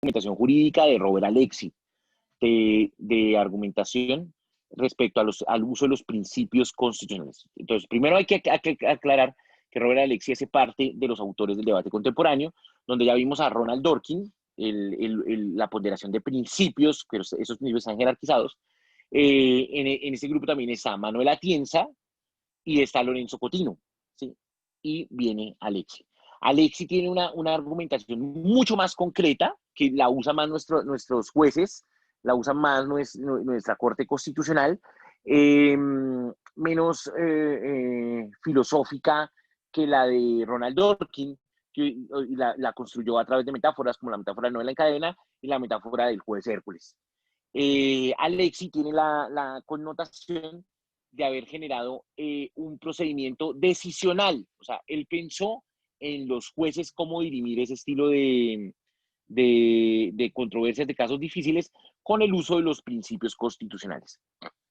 argumentación jurídica de Robert Alexi, de argumentación respecto al uso de los principios constitucionales. Entonces, primero hay que aclarar que Robert Alexi hace parte de los autores del debate contemporáneo, donde ya vimos a Ronald Dworkin, la ponderación de principios, pero esos principios están jerarquizados. En ese grupo también está Manuel Atienza y está Lorenzo Cotino, ¿sí? Y viene Alexi. Alexi tiene una argumentación mucho más concreta, que la usan más nuestros jueces, la usa más nuestra Corte Constitucional, menos filosófica que la de Ronald Dworkin, que la construyó a través de metáforas, como la metáfora de novela en cadena y la metáfora del juez Hércules. Alexi tiene la connotación de haber generado un procedimiento decisional. O sea, él pensó en los jueces cómo dirimir ese estilo de controversias, de casos difíciles, con el uso de los principios constitucionales.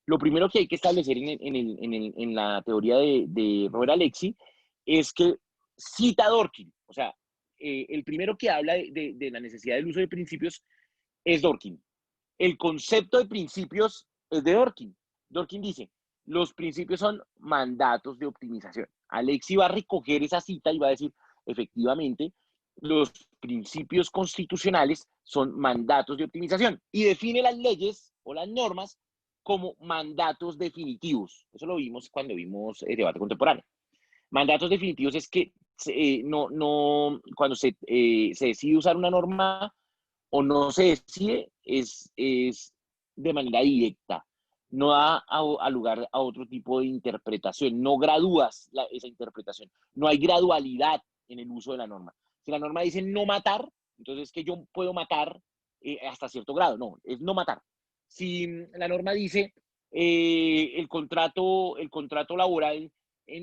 Lo primero que hay que establecer en la teoría de Robert Alexi es que cita a Dworkin. O sea, el primero que habla de la necesidad del uso de principios es Dworkin. El concepto de principios es de Dworkin. Dworkin dice, los principios son mandatos de optimización. Alexi va a recoger esa cita y va a decir, efectivamente, los principios constitucionales son mandatos de optimización y define las leyes o las normas como mandatos definitivos. Eso lo vimos cuando vimos el debate contemporáneo. Mandatos definitivos es que cuando se decide usar una norma o no se decide, es de manera directa. No da a lugar a otro tipo de interpretación. No gradúas esa interpretación. No hay gradualidad en el uso de la norma. Si la norma dice no matar, entonces es que yo puedo matar hasta cierto grado. No, es no matar. Si la norma dice el contrato laboral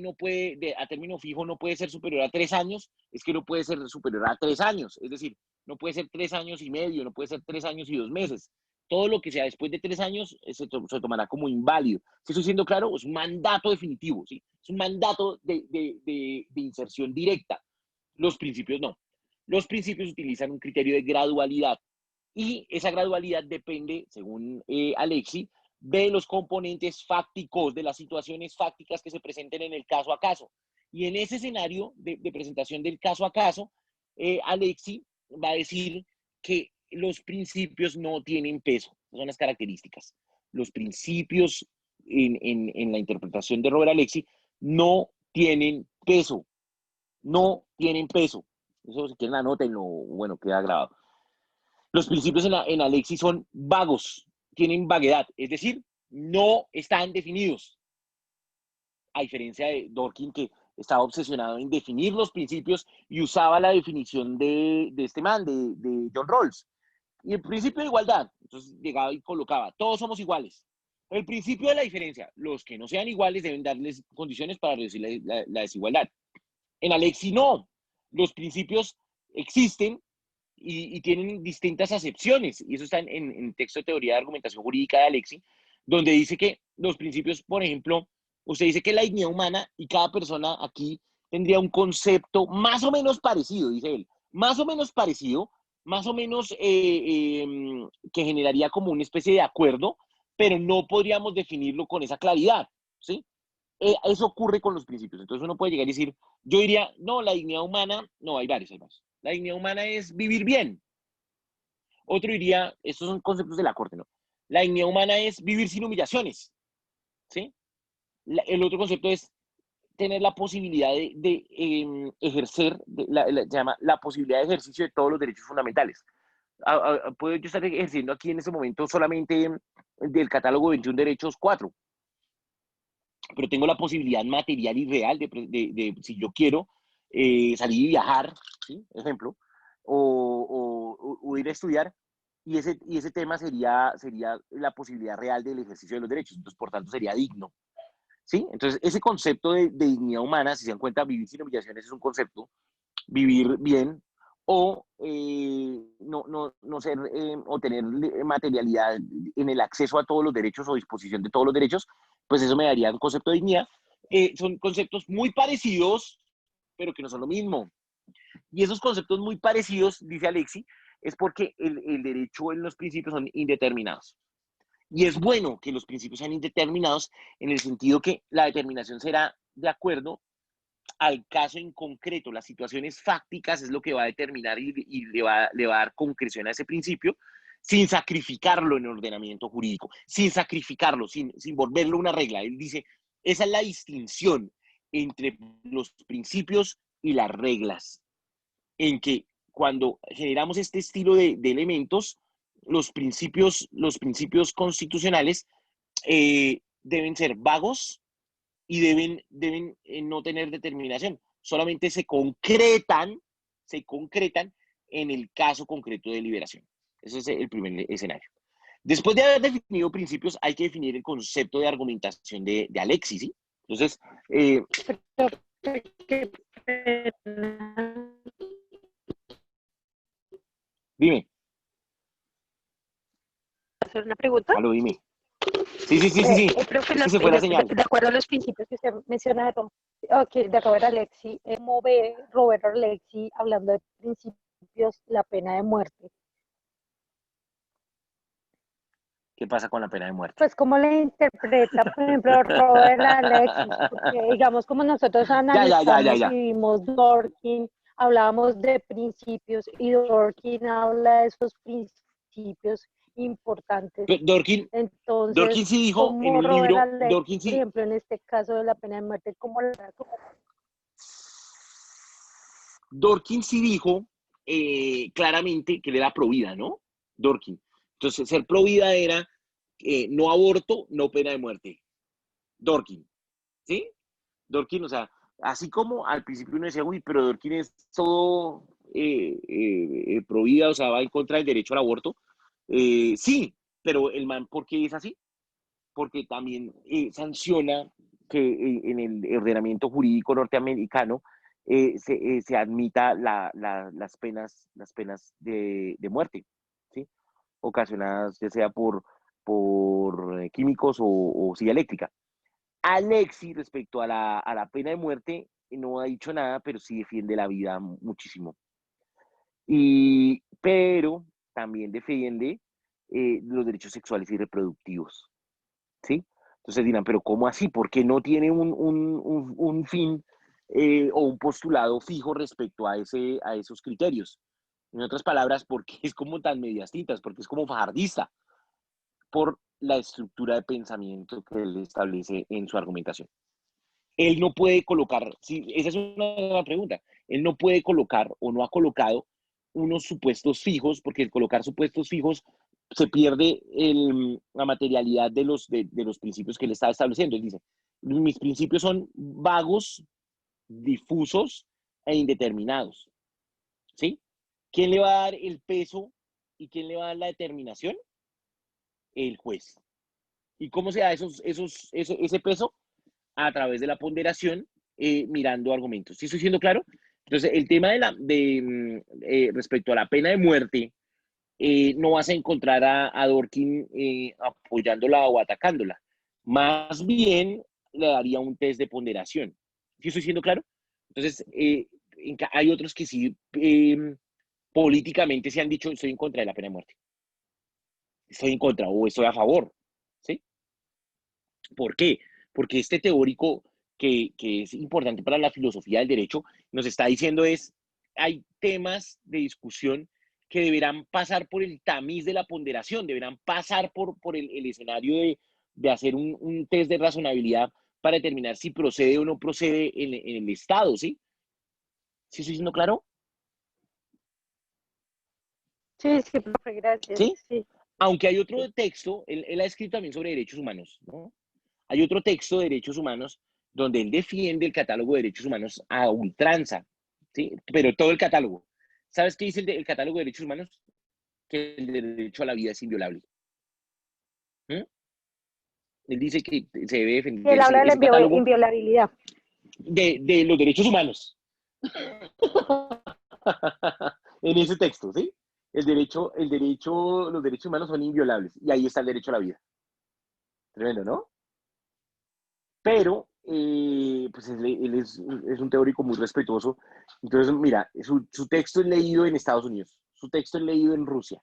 no puede, a término fijo, no puede ser superior a 3 años, es que no puede ser superior a 3 años. Es decir, no puede ser 3 años y medio, no puede ser 3 años y 2 meses. Todo lo que sea después de 3 años se tomará como inválido. Si estoy siendo claro, es un mandato definitivo, ¿sí? Es un mandato de inserción directa. Los principios no. Los principios utilizan un criterio de gradualidad y esa gradualidad depende, según Alexi, de los componentes fácticos, de las situaciones fácticas que se presenten en el caso a caso. Y en ese escenario de presentación del caso a caso, Alexi va a decir que los principios no tienen peso. Esas son las características. Los principios en la interpretación de Robert Alexi no tienen peso. No tienen peso. Eso si quieren anótenlo, bueno, queda grabado. Los principios en Alexi son vagos, tienen vaguedad, es decir, no están definidos. A diferencia de Dworkin, que estaba obsesionado en definir los principios y usaba la definición de este man, de John Rawls. Y el principio de igualdad, entonces llegaba y colocaba, todos somos iguales. El principio de la diferencia, los que no sean iguales deben darles condiciones para reducir la desigualdad. En Alexi no, los principios existen y tienen distintas acepciones, y eso está en el texto de teoría de argumentación jurídica de Alexi, donde dice que los principios, por ejemplo, usted dice que la dignidad humana y cada persona aquí tendría un concepto más o menos parecido, dice él, más o menos parecido, más o menos que generaría como una especie de acuerdo, pero no podríamos definirlo con esa claridad, ¿sí? Eso ocurre con los principios. Entonces uno puede llegar y decir, yo diría, no, la dignidad humana, no, hay varios. La dignidad humana es vivir bien. Otro diría, estos son conceptos de la Corte, ¿no? La dignidad humana es vivir sin humillaciones, ¿sí? El otro concepto es tener la posibilidad de ejercer, se llama la posibilidad de ejercicio de todos los derechos fundamentales. Puedo yo estar ejerciendo aquí en ese momento solamente del catálogo 21 derechos 4, pero tengo la posibilidad material y real si yo quiero, salir y viajar, ¿sí? Ejemplo, o ir a estudiar, y ese tema sería la posibilidad real del ejercicio de los derechos, entonces por tanto sería digno, ¿sí? Entonces ese concepto de dignidad humana, si se dan cuenta, vivir sin humillaciones es un concepto, vivir bien, o no ser, o tener materialidad en el acceso a todos los derechos o disposición de todos los derechos, pues eso me daría un concepto de dignidad. Son conceptos muy parecidos, pero que no son lo mismo. Y esos conceptos muy parecidos, dice Alexi, es porque el derecho en los principios son indeterminados. Y es bueno que los principios sean indeterminados en el sentido que la determinación será de acuerdo al caso en concreto. Las situaciones fácticas es lo que va a determinar y le va a dar concreción a ese principio sin sacrificarlo en el ordenamiento jurídico, sin sacrificarlo, sin volverlo una regla. Él dice, esa es la distinción entre los principios y las reglas, en que cuando generamos este estilo de elementos, los principios constitucionales deben ser vagos y deben no tener determinación. Solamente se concretan en el caso concreto de liberación. Ese es el primer escenario. Después de haber definido principios, hay que definir el concepto de argumentación de Alexis, ¿sí? Entonces, dime. ¿Hacer una pregunta? Aló, dime. Sí. Profe, Es que se fue la señal. de acuerdo a los principios que usted menciona, okay, de Robert Alexi, ¿cómo ve Robert Alexi, hablando de principios, la pena de muerte? ¿Qué pasa con la pena de muerte? Pues, ¿cómo le interpreta, por ejemplo, Robert Alexis? Porque, digamos, como nosotros analizamos y vimos Dworkin, hablábamos de principios y Dworkin habla de esos principios importantes. Dworkin Entonces, sí dijo en como un Robert libro, Alexis, por ejemplo, en este caso de la pena de muerte, ¿cómo la Dworkin sí dijo claramente que él era pro vida, ¿no? Dworkin. Entonces, ser pro vida era no aborto, no pena de muerte. Dworkin, ¿sí? Dworkin, o sea, así como al principio uno decía, uy, pero Dworkin es todo pro vida, o sea, va en contra del derecho al aborto. Sí, pero el man, ¿por qué es así? Porque también sanciona que en el ordenamiento jurídico norteamericano se admita las penas de muerte, ¿sí? Ocasionadas ya sea por químicos o silla eléctrica. Alexis, respecto a la pena de muerte, no ha dicho nada, pero sí defiende la vida muchísimo. Pero también defiende los derechos sexuales y reproductivos, ¿sí? Entonces dirán, pero ¿cómo así? ¿Por qué no tiene un fin o un postulado fijo respecto a esos criterios? En otras palabras, ¿por qué es como tan medias tintas? Porque es como fajardista por la estructura de pensamiento que él establece en su argumentación. Él no puede colocar, sí, esa es una pregunta, él no puede colocar o no ha colocado unos supuestos fijos, porque el colocar supuestos fijos se pierde la materialidad de los principios que él está estableciendo. Él dice, mis principios son vagos, difusos e indeterminados. ¿Sí? ¿Quién le va a dar el peso y quién le va a dar la determinación? El juez. ¿Y cómo se da ese peso? A través de la ponderación, mirando argumentos. ¿Sí estoy siendo claro? Entonces, el tema respecto a la pena de muerte, no vas a encontrar a Dworkin apoyándola o atacándola. Más bien le daría un test de ponderación. ¿Sí estoy siendo claro? Entonces, hay otros que sí políticamente se han dicho estoy en contra de la pena de muerte. Estoy en contra o estoy a favor. ¿Sí? ¿Por qué? Porque este teórico que es importante para la filosofía del derecho nos está diciendo hay temas de discusión que deberán pasar por el tamiz de la ponderación, deberán pasar por el escenario de hacer un test de razonabilidad para determinar si procede o no procede en el Estado, ¿sí? ¿Sí estoy siendo claro? Sí, sí, profe, gracias. ¿Sí? Sí. Aunque hay otro texto, él ha escrito también sobre derechos humanos, ¿no? Hay otro texto de derechos humanos donde él defiende el catálogo de derechos humanos a ultranza, ¿sí? Pero todo el catálogo. ¿Sabes qué dice el catálogo de derechos humanos? Que el derecho a la vida es inviolable. ¿Mm? Él dice que se debe Y él defender habla de ese la catálogo inviolabilidad. de los derechos humanos. En ese texto, ¿sí? Los derechos humanos son inviolables. Y ahí está el derecho a la vida. Tremendo, ¿no? Pero pues él es un teórico muy respetuoso. Entonces, mira, su texto es leído en Estados Unidos, su texto es leído en Rusia,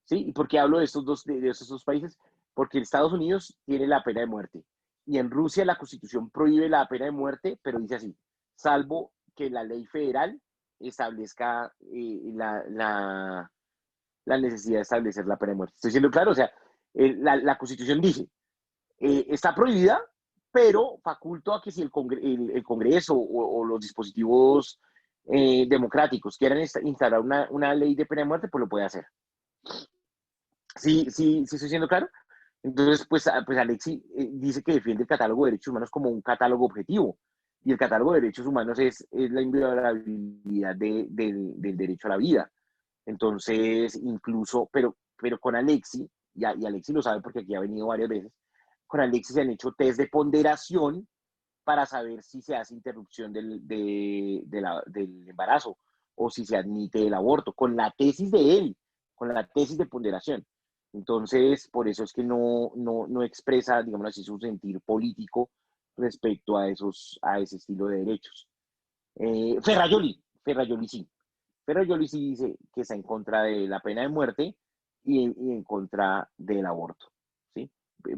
¿sí? ¿Y por qué hablo de estos dos países? Porque en Estados Unidos tiene la pena de muerte y en Rusia la Constitución prohíbe la pena de muerte, pero dice así, salvo que la ley federal establezca la necesidad de establecer la pena de muerte. Estoy siendo claro, o sea, la Constitución dice, está prohibida, pero faculto a que si el Congreso o los dispositivos democráticos quieran instalar una ley de pena de muerte, pues lo puede hacer. Sí, estoy siendo claro. Entonces, pues Alexi dice que defiende el catálogo de derechos humanos como un catálogo objetivo. Y el catálogo de derechos humanos es la inviolabilidad del derecho a la vida. Entonces, incluso, pero con Alexi, y Alexi lo sabe porque aquí ha venido varias veces, con Alexi se han hecho test de ponderación para saber si se hace interrupción del embarazo o si se admite el aborto, con la tesis de él, con la tesis de ponderación. Entonces, por eso es que no expresa, digamos así, su sentir político respecto a ese estilo de derechos. Ferrayoli sí. Ferrayoli sí dice que está en contra de la pena de muerte y en contra del aborto, ¿sí?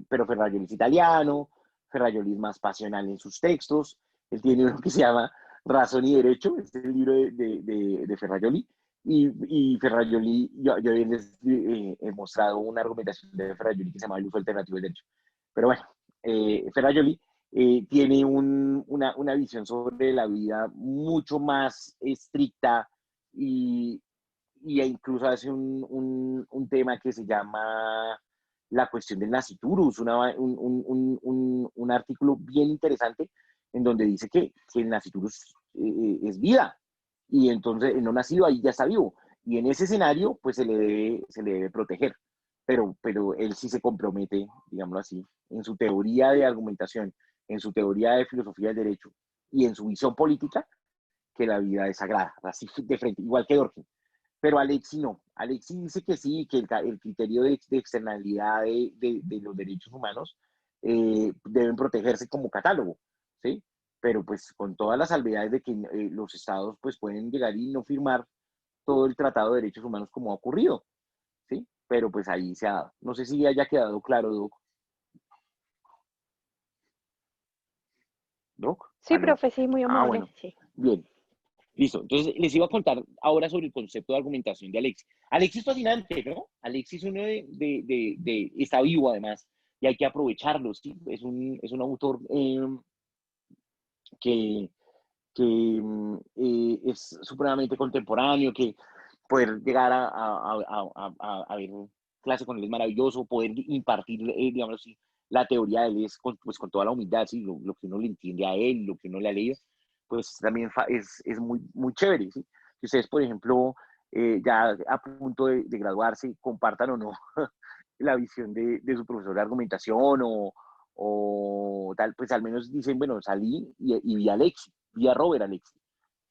Pero Ferrayoli es italiano, Ferrayoli es más pasional en sus textos, él tiene uno que se llama Razón y Derecho, este es el libro de Ferrayoli, y Ferrayoli, yo les he mostrado una argumentación de Ferrayoli que se llama El uso alternativo del derecho. Pero bueno, Ferrayoli tiene una visión sobre la vida mucho más estricta y, incluso hace un tema que se llama la cuestión del nasciturus, un artículo bien interesante en donde dice que el nasciturus es vida y entonces el no nacido ahí ya está vivo y en ese escenario pues se le debe proteger, pero él sí se compromete, digámoslo así, en su teoría de argumentación, en su teoría de filosofía del derecho y en su visión política, que la vida es sagrada, así de frente, igual que Dworkin. Pero Alexi no. Alexi dice que sí, que el criterio de externalidad de los derechos humanos deben protegerse como catálogo, ¿sí? Pero pues con todas las salvedades de que los estados pues pueden llegar y no firmar todo el Tratado de Derechos Humanos como ha ocurrido, ¿sí? Pero pues ahí se ha dado. No sé si haya quedado claro, Doc. ¿Doc? Sí, ¿Aló? profe, sí, muy Ah, amable, bueno. sí. Bien. Listo. Entonces, les iba a contar ahora sobre el concepto de argumentación de Alexis. Alexis es fascinante, ¿no? Alexis uno está vivo además y hay que aprovecharlo, ¿sí? Es un autor que, que es supremamente contemporáneo, que poder llegar a ver clase con él es maravilloso, poder impartir, digamos así, la teoría de él es pues, con toda la humildad, ¿sí? Lo que uno le entiende a él, lo que uno le ha leído, pues también es muy, muy chévere, ¿sí? Si ustedes, por ejemplo, ya a punto de graduarse, compartan o no la visión de su profesor de argumentación o tal, pues al menos dicen, bueno, salí y vi a Alexi, vi a Robert Alexi.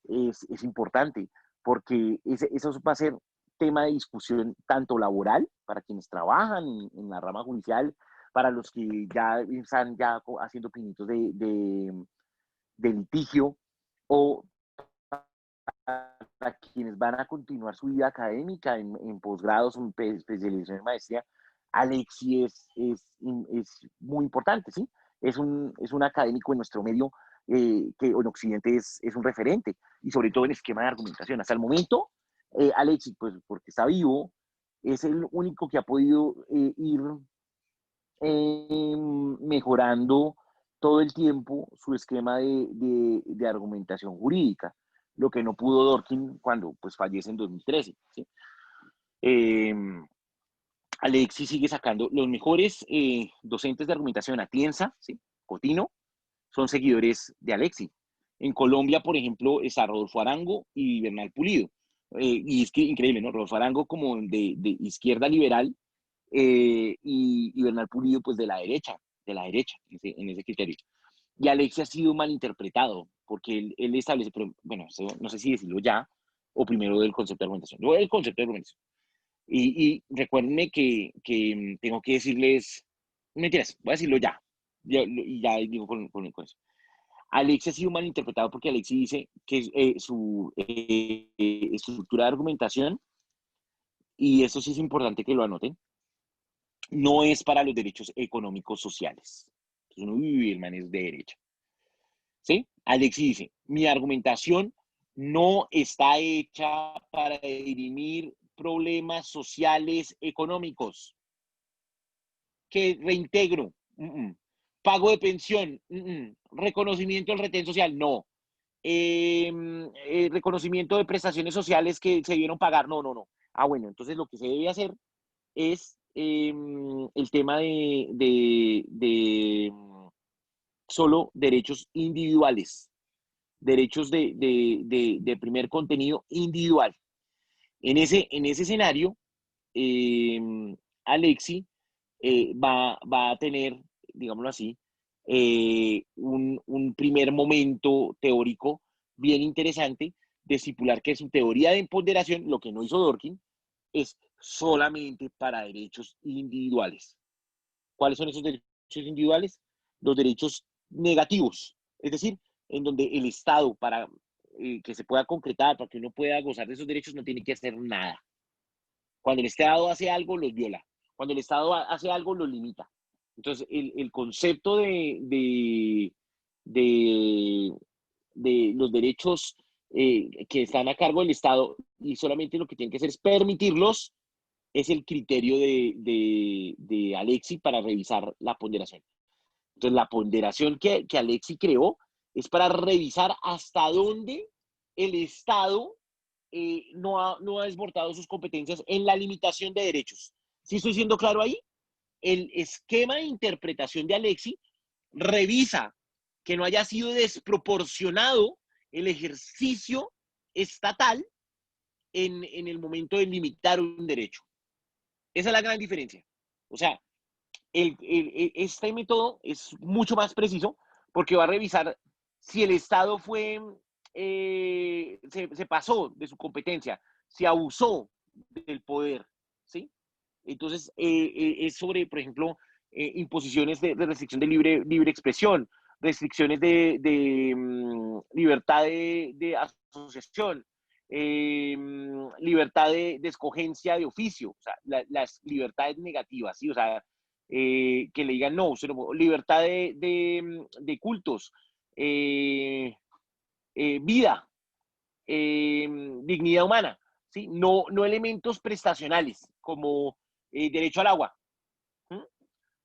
Es importante porque eso va a ser tema de discusión tanto laboral para quienes trabajan en la rama judicial, para los que ya están ya haciendo pinitos de litigio o para quienes van a continuar su vida académica en posgrados o en especialización en maestría. Alexi es muy importante, ¿sí? Es un académico en nuestro medio que en Occidente es un referente y sobre todo en esquema de argumentación. Hasta el momento, Alexi, pues porque está vivo, es el único que ha podido ir mejorando todo el tiempo su esquema de argumentación jurídica, lo que no pudo Dworkin cuando pues, fallece en 2013. ¿Sí? Eh, Alexis sigue sacando los mejores docentes de argumentación, Atienza, ¿sí? Cotino, son seguidores de Alexis. En Colombia, por ejemplo, está Rodolfo Arango y Bernal Pulido. Y es que increíble, ¿no? Rodolfo Arango como de izquierda liberal y Bernal Pulido pues de la derecha en ese criterio. Y Alexis ha sido malinterpretado porque él establece, pero bueno, no sé si decirlo ya o primero del concepto de argumentación. Luego del concepto de argumentación. Y recuérdenme que tengo que decirles, mentiras, voy a decirlo ya. Y ya digo con eso. Alexis ha sido malinterpretado porque Alexis dice que su estructura de argumentación y eso sí es importante que lo anoten, no es para los derechos económicos sociales. Entonces uno, el man es de derecha. ¿Sí? Alexis dice, mi argumentación no está hecha para dirimir problemas sociales económicos. Que reintegro, pago de pensión, reconocimiento del retén social, no. Reconocimiento de prestaciones sociales que se debieron pagar, no, no, no. Ah, bueno, entonces lo que se debe hacer es el tema de solo derechos individuales, derechos de primer contenido individual. En ese escenario, Alexi va a tener, digámoslo así, un primer momento teórico bien interesante de estipular que su teoría de empoderación, lo que no hizo Dworkin, es solamente para derechos individuales. ¿Cuáles son esos derechos individuales? Los derechos negativos, es decir, en donde el Estado, para que se pueda concretar, para que uno pueda gozar de esos derechos, no tiene que hacer nada. Cuando el Estado hace algo, los viola. Cuando el Estado hace algo, los limita. Entonces, el concepto de, de los derechos que están a cargo del Estado y solamente lo que tienen que hacer es permitirlos, es el criterio de Alexi para revisar la ponderación. Entonces, la ponderación que Alexi creó es para revisar hasta dónde el Estado no ha desbordado sus competencias en la limitación de derechos. ¿Sí estoy siendo claro ahí? El esquema de interpretación de Alexi revisa que no haya sido desproporcionado el ejercicio estatal en el momento de limitar un derecho. Esa es la gran diferencia. O sea, este método es mucho más preciso porque va a revisar si el Estado se pasó de su competencia, si abusó del poder, ¿sí? Entonces, es sobre, por ejemplo, imposiciones de restricción de libre expresión, restricciones de libertad de asociación, libertad de escogencia de oficio, o sea, las libertades negativas, ¿sí? O sea, que le digan no, libertad de cultos, vida, dignidad humana, ¿sí? No elementos prestacionales como derecho al agua, ¿m?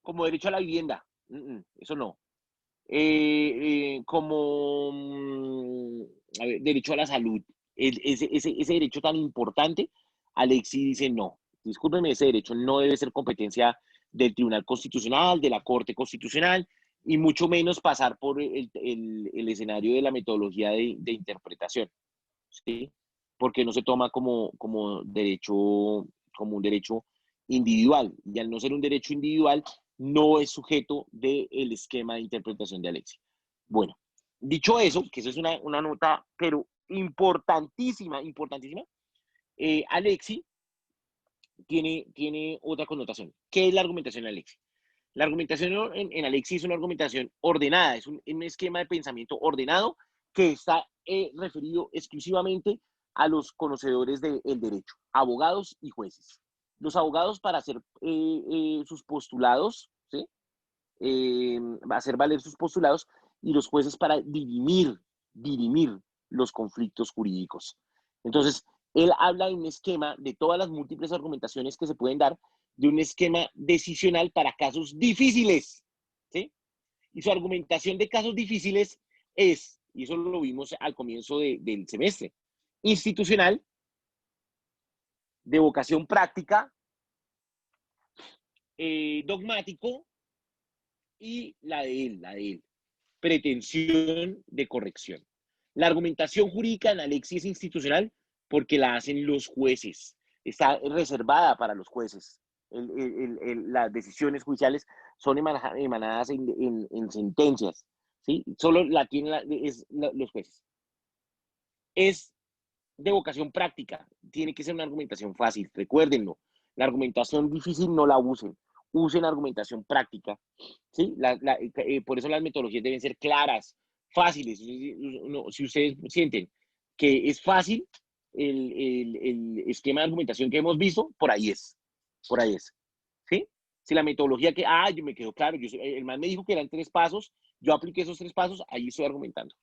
Como derecho a la vivienda, eso no. Como a ver, derecho a la salud, ese derecho tan importante, Alexi dice no, discúlpeme, ese derecho no debe ser competencia del Tribunal Constitucional, de la Corte Constitucional, y mucho menos pasar por el escenario de la metodología de interpretación, ¿sí? Porque no se toma como un derecho individual, y al no ser un derecho individual, no es sujeto del esquema de interpretación de Alexi. Bueno, dicho eso, que eso es una nota, pero importantísima, importantísima, Alexi tiene otra connotación. ¿Qué es la argumentación de Alexi? La argumentación en Alexi es una argumentación ordenada, es un esquema de pensamiento ordenado que está referido exclusivamente a los conocedores del derecho, abogados y jueces. Los abogados para hacer sus postulados, ¿sí? Hacer valer sus postulados, y los jueces para dirimir los conflictos jurídicos. Entonces, él habla de un esquema de todas las múltiples argumentaciones que se pueden dar, de un esquema decisional para casos difíciles, ¿sí? Y su argumentación de casos difíciles es, y eso lo vimos al comienzo del semestre, institucional, de vocación práctica, dogmático, y la de él, pretensión de corrección. La argumentación jurídica en Alexi es institucional porque la hacen los jueces, está reservada para los jueces. Las decisiones judiciales son emanadas en sentencias, ¿sí? Solo la tienen los jueces. Es de vocación práctica, tiene que ser una argumentación fácil, recuérdenlo. La argumentación difícil no la usen argumentación práctica, ¿sí? Por eso las metodologías deben ser claras, fáciles. Si ustedes sienten que es fácil, el esquema de argumentación que hemos visto, por ahí es. Por ahí es. ¿Sí? Si la metodología que, yo me quedó claro, el man me dijo que eran 3 pasos, yo apliqué esos 3 pasos, ahí estoy argumentando.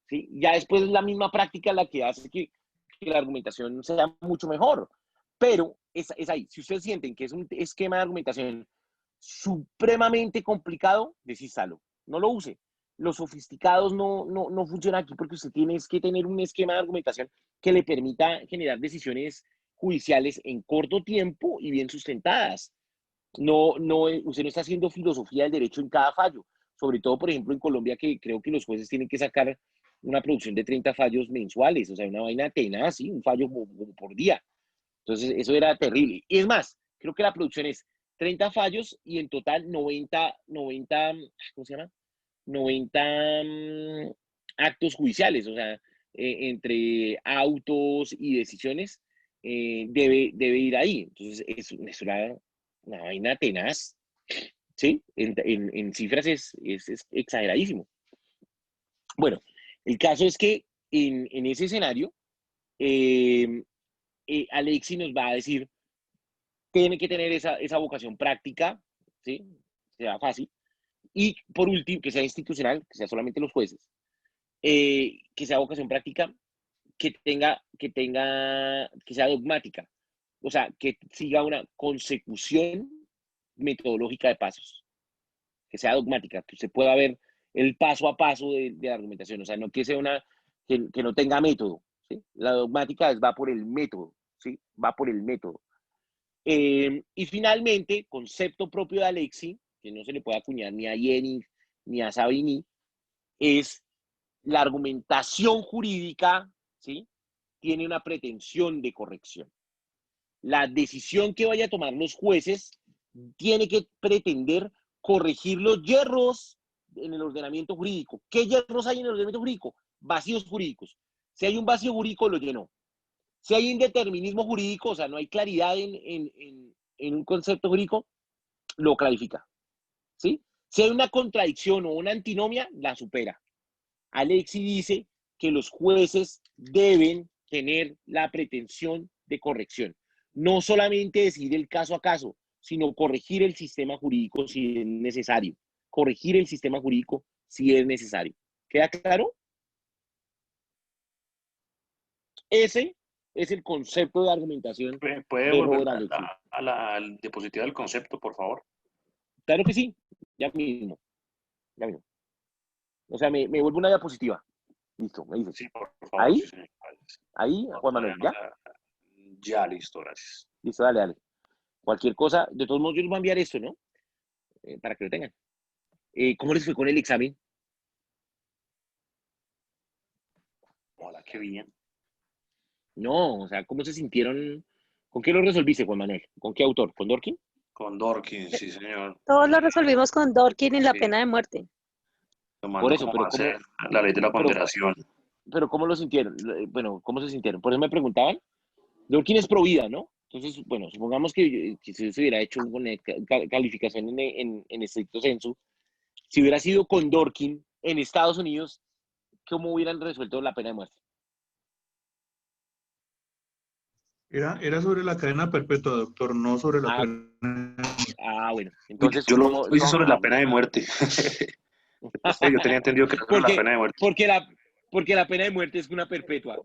¿Sí? Ya después es la misma práctica la que hace que la argumentación sea mucho mejor. Pero es ahí. Si ustedes sienten que es un esquema de argumentación supremamente complicado, desinstalo. No lo use. Los sofisticados no funcionan aquí porque usted tiene que tener un esquema de argumentación que le permita generar decisiones judiciales en corto tiempo y bien sustentadas. Usted no está haciendo filosofía del derecho en cada fallo. Sobre todo, por ejemplo, en Colombia, que creo que los jueces tienen que sacar una producción de 30 fallos mensuales, o sea, una vaina tenaz, ¿sí? Un fallo como por día. Entonces, eso era terrible. Y es más, creo que la producción es 30 fallos y en total 90 ¿cómo se llama? 90 actos judiciales, o sea, entre autos y decisiones, debe ir ahí. Entonces, es una vaina tenaz, ¿sí? En cifras es exageradísimo. Bueno, el caso es que en ese escenario, Alexi nos va a decir, tiene que tener esa vocación práctica, ¿sí? Sea fácil. Y por último, que sea institucional, que sea solamente los jueces, que sea vocación práctica, que sea dogmática, o sea, que siga una consecución metodológica de pasos, que sea dogmática, que usted pueda ver el paso a paso de la argumentación, o sea, no que sea que no tenga método, ¿sí? La dogmática va por el método, ¿sí? Va por el método. Y finalmente, concepto propio de Alexi, que no se le puede acuñar ni a Jennings ni a Savini, es la argumentación jurídica, ¿sí? Tiene una pretensión de corrección. La decisión que vaya a tomar los jueces tiene que pretender corregir los hierros en el ordenamiento jurídico. ¿Qué hierros hay en el ordenamiento jurídico? Vacíos jurídicos. Si hay un vacío jurídico, lo llenó. Si hay indeterminismo jurídico, o sea, no hay claridad en un concepto jurídico, lo clarifica. ¿Sí? Si hay una contradicción o una antinomia, la supera. Alexi dice que los jueces deben tener la pretensión de corrección. No solamente decidir el caso a caso, sino corregir el sistema jurídico si es necesario. Corregir el sistema jurídico si es necesario. ¿Queda claro? Ese es el concepto de argumentación ¿Puede de volver Robert Alexi. a la diapositiva del concepto, por favor? Claro que sí, ya mismo. Ya mismo. O sea, me vuelvo una diapositiva. Listo, me dices. Sí, por favor. ¿Ahí? Sí, señor. Ahí, No, Juan Manuel, ¿ya? Ya, listo, gracias. Listo, dale. Cualquier cosa, de todos modos, yo les voy a enviar esto, ¿no? Para que lo tengan. ¿Cómo les fue con el examen? Hola, qué bien. No, o sea, ¿cómo se sintieron? ¿Con qué lo resolviste, Juan Manuel? ¿Con qué autor? ¿Con Dorkin? Con Dorkin, sí, señor. Todos lo resolvimos con Dorkin y la Sí, pena de muerte. Por tomando eso, como pero base la ley de la ponderación. pero ¿cómo lo sintieron? Bueno, ¿cómo se sintieron? Por eso me preguntaban. Dorkin es pro vida, ¿no? Entonces, bueno, supongamos que si se hubiera hecho una calificación en estricto sensu, si hubiera sido con Dorkin en Estados Unidos, ¿cómo hubieran resuelto la pena de muerte? Era sobre la cadena perpetua, doctor, no sobre la pena. Bueno, Uy, entonces, yo lo ¿cómo? hice sobre la pena de muerte. Yo tenía entendido que era sobre la pena de muerte. Porque la pena de muerte es una perpetua.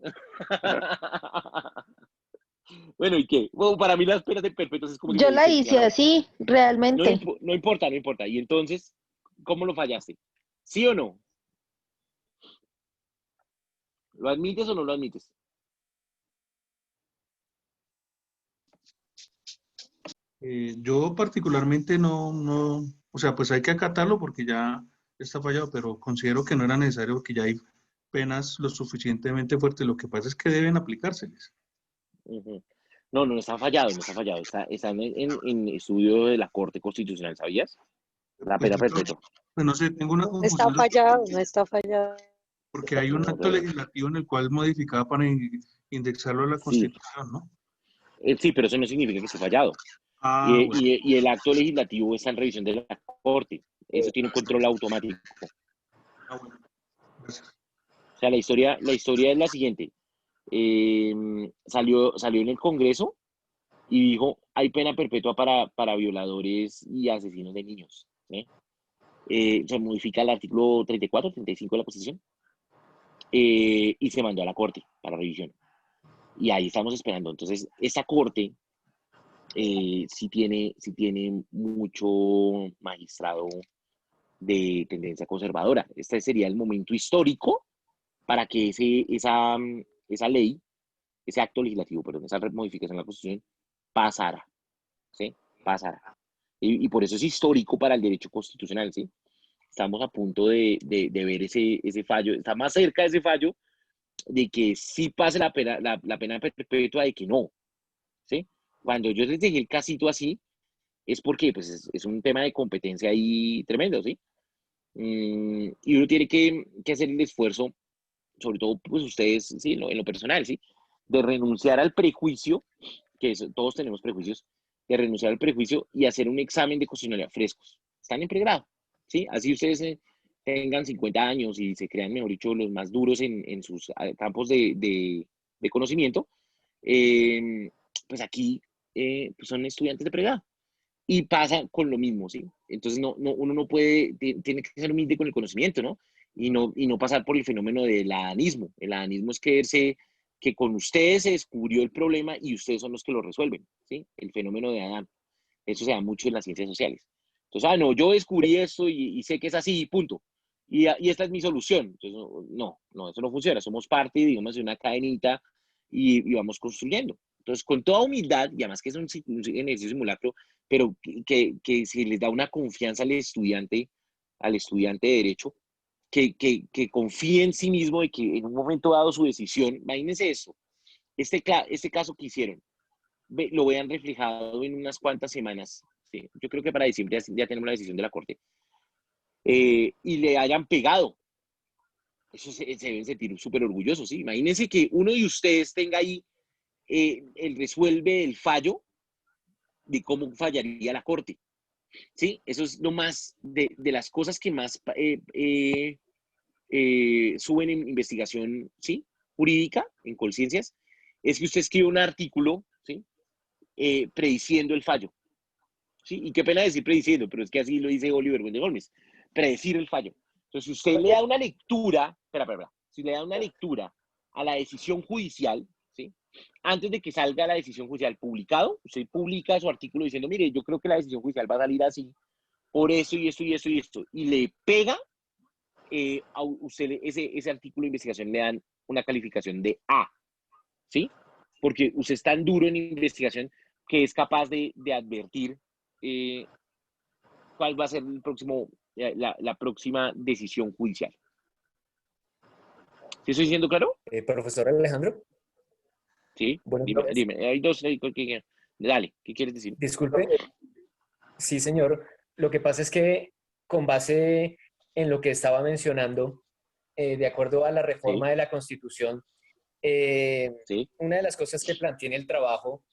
Bueno, ¿y qué? Bueno, para mí las penas de perpetuas es como si Yo me la hice sentenciaran. así, No, realmente. no importa, no importa. Y entonces, ¿cómo lo fallaste? ¿Sí o no? ¿Lo admites o no lo admites? Yo particularmente no, o sea, pues hay que acatarlo porque ya está fallado, pero considero que no era necesario porque ya hay penas lo suficientemente fuertes. Lo que pasa es que deben aplicárseles. Uh-huh. No está fallado, no está fallado. Está en estudio de la Corte Constitucional, ¿sabías? La Pues, pena doctor, perpetua. pues no sé, tengo una Está confusión fallado, no está fallado. porque hay un acto legislativo en el cual modificaba para indexarlo a la Sí, Constitución, ¿no? sí, pero eso no significa que esté fallado. Ah, bueno. Y el acto legislativo está en revisión de la Corte. Eso tiene un control automático. Ah, bueno. Gracias. O sea, la historia es la siguiente. salió en el Congreso y dijo, hay pena perpetua para violadores y asesinos de niños. ¿Sí? Se modifica el artículo 34, 35 de la Constitución y se mandó a la Corte para revisión. Y ahí estamos esperando. Entonces, esa Corte sí tiene mucho magistrado de tendencia conservadora. Este sería el momento histórico para que esa ley, ese acto legislativo, perdón, esa modificación de la Constitución pasara, ¿sí? Pasara. Y por eso es histórico para el derecho constitucional, ¿sí? Estamos a punto de ver ese fallo, está más cerca de ese fallo de que sí pase la pena perpetua de que no, ¿sí? Cuando yo les dejé el casito así, es porque pues, es un tema de competencia ahí tremendo, ¿sí? Y uno tiene que hacer el esfuerzo, sobre todo pues ustedes, ¿sí? En lo personal, ¿sí? De renunciar al prejuicio, que todos tenemos prejuicios, de renunciar al prejuicio y hacer un examen de constitucionalidad frescos. Están en pregrado, ¿sí? Así ustedes tengan 50 años y se crean, mejor dicho, los más duros en sus campos de conocimiento, pues aquí pues son estudiantes de pregrado. Y pasa con lo mismo, ¿sí? Entonces uno no puede, tiene que ser humilde con el conocimiento, ¿no? Y no pasar por el fenómeno del adanismo. El adanismo es creerse que con ustedes se descubrió el problema y ustedes son los que lo resuelven, ¿sí? El fenómeno de Adán. Eso se da mucho en las ciencias sociales. Entonces, no, yo descubrí esto y sé que es así, punto. Y esta es mi solución. Entonces, no, eso no funciona. Somos parte, digamos, de una cadenita y vamos construyendo. Entonces, con toda humildad, y además que es un ejercicio simulacro, pero que se les da una confianza al estudiante de Derecho, que confíe en sí mismo y que en un momento dado su decisión, imagínense eso, este caso que hicieron, lo vean reflejado en unas cuantas semanas, ¿sí? Yo creo que para diciembre ya tenemos la decisión de la Corte, y le hayan pegado, eso se deben sentir súper orgullosos, ¿sí? Imagínense que uno de ustedes tenga ahí el resuelve el fallo de cómo fallaría la Corte, ¿sí? Eso es lo más, de las cosas que más suben en investigación, ¿sí? Jurídica, en Colciencias, es que usted escribe un artículo, ¿sí? Prediciendo el fallo, ¿sí? Y qué pena decir prediciendo, pero es que así lo dice Oliver Wendell Holmes, predecir el fallo. Entonces, si usted le da una lectura, si le da una lectura a la decisión judicial, ¿sí? Antes de que salga la decisión judicial publicado, usted publica su artículo diciendo, mire, yo creo que la decisión judicial va a salir así, por eso y esto y esto y esto, y le pega, a usted ese artículo de investigación le dan una calificación de A, ¿sí? Porque usted es tan duro en investigación que es capaz de advertir cuál va a ser la próxima decisión judicial. ¿Sí estoy diciendo claro? Profesor Alejandro. Sí, dime. Hay dos. Dale, ¿qué quieres decir? Disculpe. Sí, señor. Lo que pasa es que con base en lo que estaba mencionando, de acuerdo a la reforma de la Constitución, una de las cosas que planteé en el trabajo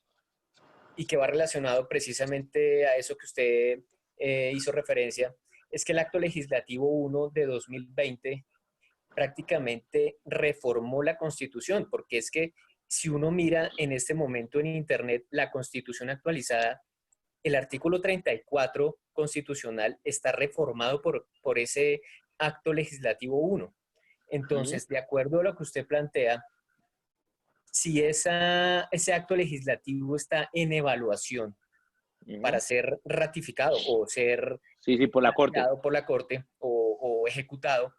y que va relacionado precisamente a eso que usted hizo referencia, es que el Acto Legislativo 1 de 2020 prácticamente reformó la Constitución, porque es que si uno mira en este momento en Internet la Constitución actualizada, el artículo 34 constitucional está reformado por ese Acto Legislativo 1. Entonces, de acuerdo a lo que usted plantea, si ese acto legislativo está en evaluación para ser ratificado o ser por la Corte o ejecutado,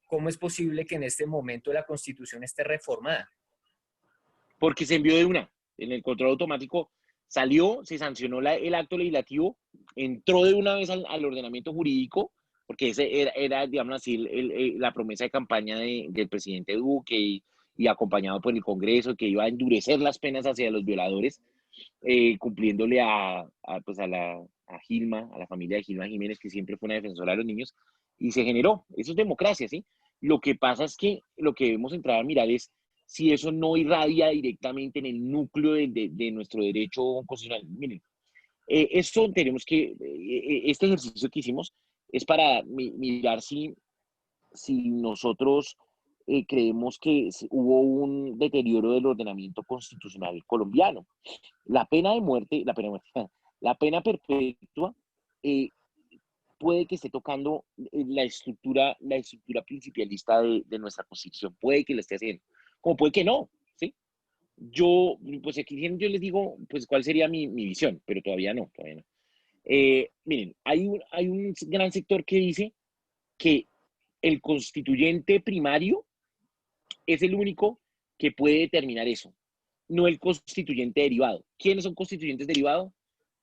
¿cómo es posible que en este momento la Constitución esté reformada? Porque se envió de una. En el control automático salió, se sancionó el acto legislativo, entró de una vez al ordenamiento jurídico, porque ese era digamos así, la promesa de campaña del presidente Duque y acompañado por el Congreso, que iba a endurecer las penas hacia los violadores, cumpliéndole a Gilma, a la familia de Gilma Jiménez, que siempre fue una defensora de los niños, y se generó. Eso es democracia, ¿sí? Lo que pasa es que lo que debemos entrar a mirar es si eso no irradia directamente en el núcleo de nuestro derecho constitucional. Miren, esto tenemos que, este ejercicio que hicimos es para mirar si nosotros creemos que hubo un deterioro del ordenamiento constitucional colombiano. La pena de muerte, la pena perpetua eh, puede que esté tocando la estructura principalista de nuestra Constitución, puede que lo esté haciendo, como puede que no, ¿sí? Yo, pues aquí yo les digo, pues cuál sería mi visión, pero todavía no, todavía no. Miren, hay un gran sector que dice que el constituyente primario es el único que puede determinar eso, no el constituyente derivado. ¿Quiénes son constituyentes derivados?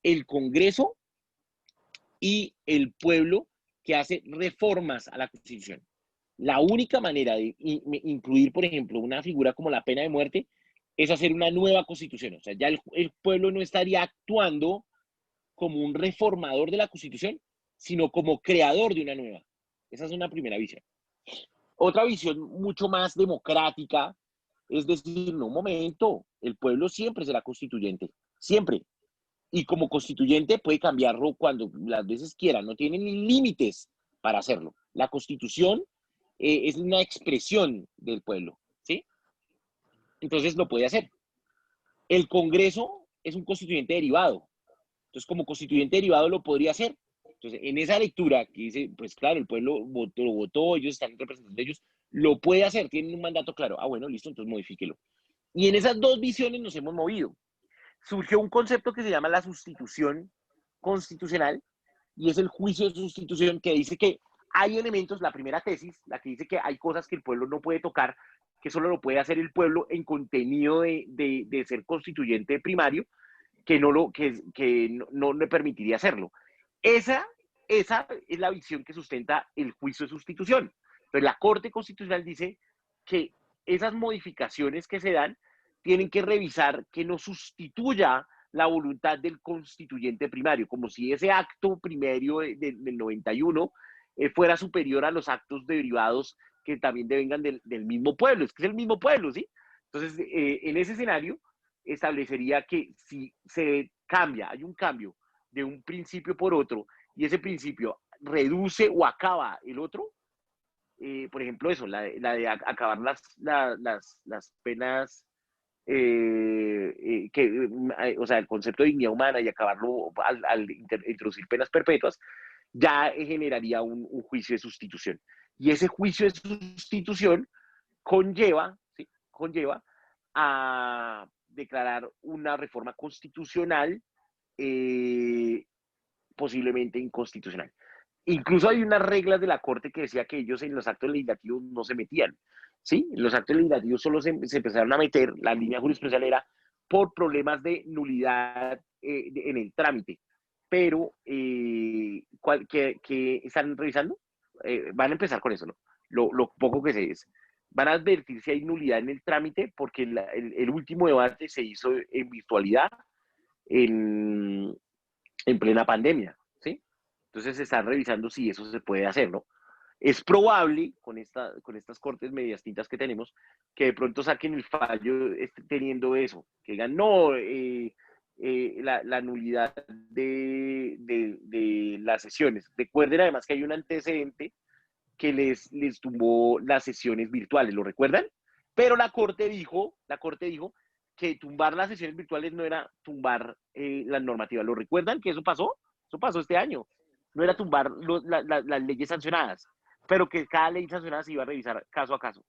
El Congreso y el pueblo que hace reformas a la Constitución. La única manera de incluir, por ejemplo, una figura como la pena de muerte es hacer una nueva Constitución. O sea, ya el pueblo no estaría actuando como un reformador de la Constitución, sino como creador de una nueva. Esa es una primera visión. Otra visión mucho más democrática es decir, no, un momento, el pueblo siempre será constituyente, siempre. Y como constituyente puede cambiarlo cuando las veces quiera, no tiene ni límites para hacerlo. La constitución es una expresión del pueblo, ¿sí? Entonces lo puede hacer. El Congreso es un constituyente derivado, entonces como constituyente derivado lo podría hacer. Entonces, en esa lectura que dice, pues claro, el pueblo lo votó, ellos están representando a ellos, lo puede hacer, tienen un mandato claro. Ah, bueno, listo, entonces modifíquelo. Y en esas dos visiones nos hemos movido. Surgió un concepto que se llama la sustitución constitucional y es el juicio de sustitución que dice que hay elementos, la primera tesis, la que dice que hay cosas que el pueblo no puede tocar, que solo lo puede hacer el pueblo en contenido de ser constituyente primario, que no le permitiría hacerlo. Esa es la visión que sustenta el juicio de sustitución. Pero la Corte Constitucional dice que esas modificaciones que se dan tienen que revisar que no sustituya la voluntad del constituyente primario, como si ese acto primario del 91 fuera superior a los actos derivados que también devengan del mismo pueblo. Es que es el mismo pueblo, ¿sí? Entonces, en ese escenario, establecería que si se cambia, hay un cambio de un principio por otro, y ese principio reduce o acaba el otro, por ejemplo, eso, la de acabar las penas, o sea, el concepto de dignidad humana y acabarlo al introducir penas perpetuas, ya generaría un juicio de sustitución. Y ese juicio de sustitución conlleva, ¿sí? Conlleva a declarar una reforma constitucional posiblemente inconstitucional. Incluso hay unas reglas de la Corte que decía que ellos en los actos legislativos no se metían. ¿Sí? En los actos legislativos solo se empezaron a meter, la línea jurisprudencial era por problemas de nulidad en el trámite. Pero, ¿qué están revisando? Van a empezar con eso, ¿no? Lo poco que se es. Van a advertir si hay nulidad en el trámite porque el último debate se hizo en virtualidad en, en plena pandemia, ¿sí? Entonces se están revisando si eso se puede hacer, ¿no? Es probable, con estas cortes medias tintas que tenemos, que de pronto saquen el fallo teniendo eso, que digan, no, la nulidad de las sesiones. Recuerden además que hay un antecedente que les tumbó las sesiones virtuales, ¿lo recuerdan? Pero la corte dijo que tumbar las sesiones virtuales no era tumbar las normativas. ¿Lo recuerdan que eso pasó? Eso pasó este año. No era tumbar las leyes sancionadas, pero que cada ley sancionada se iba a revisar caso a caso.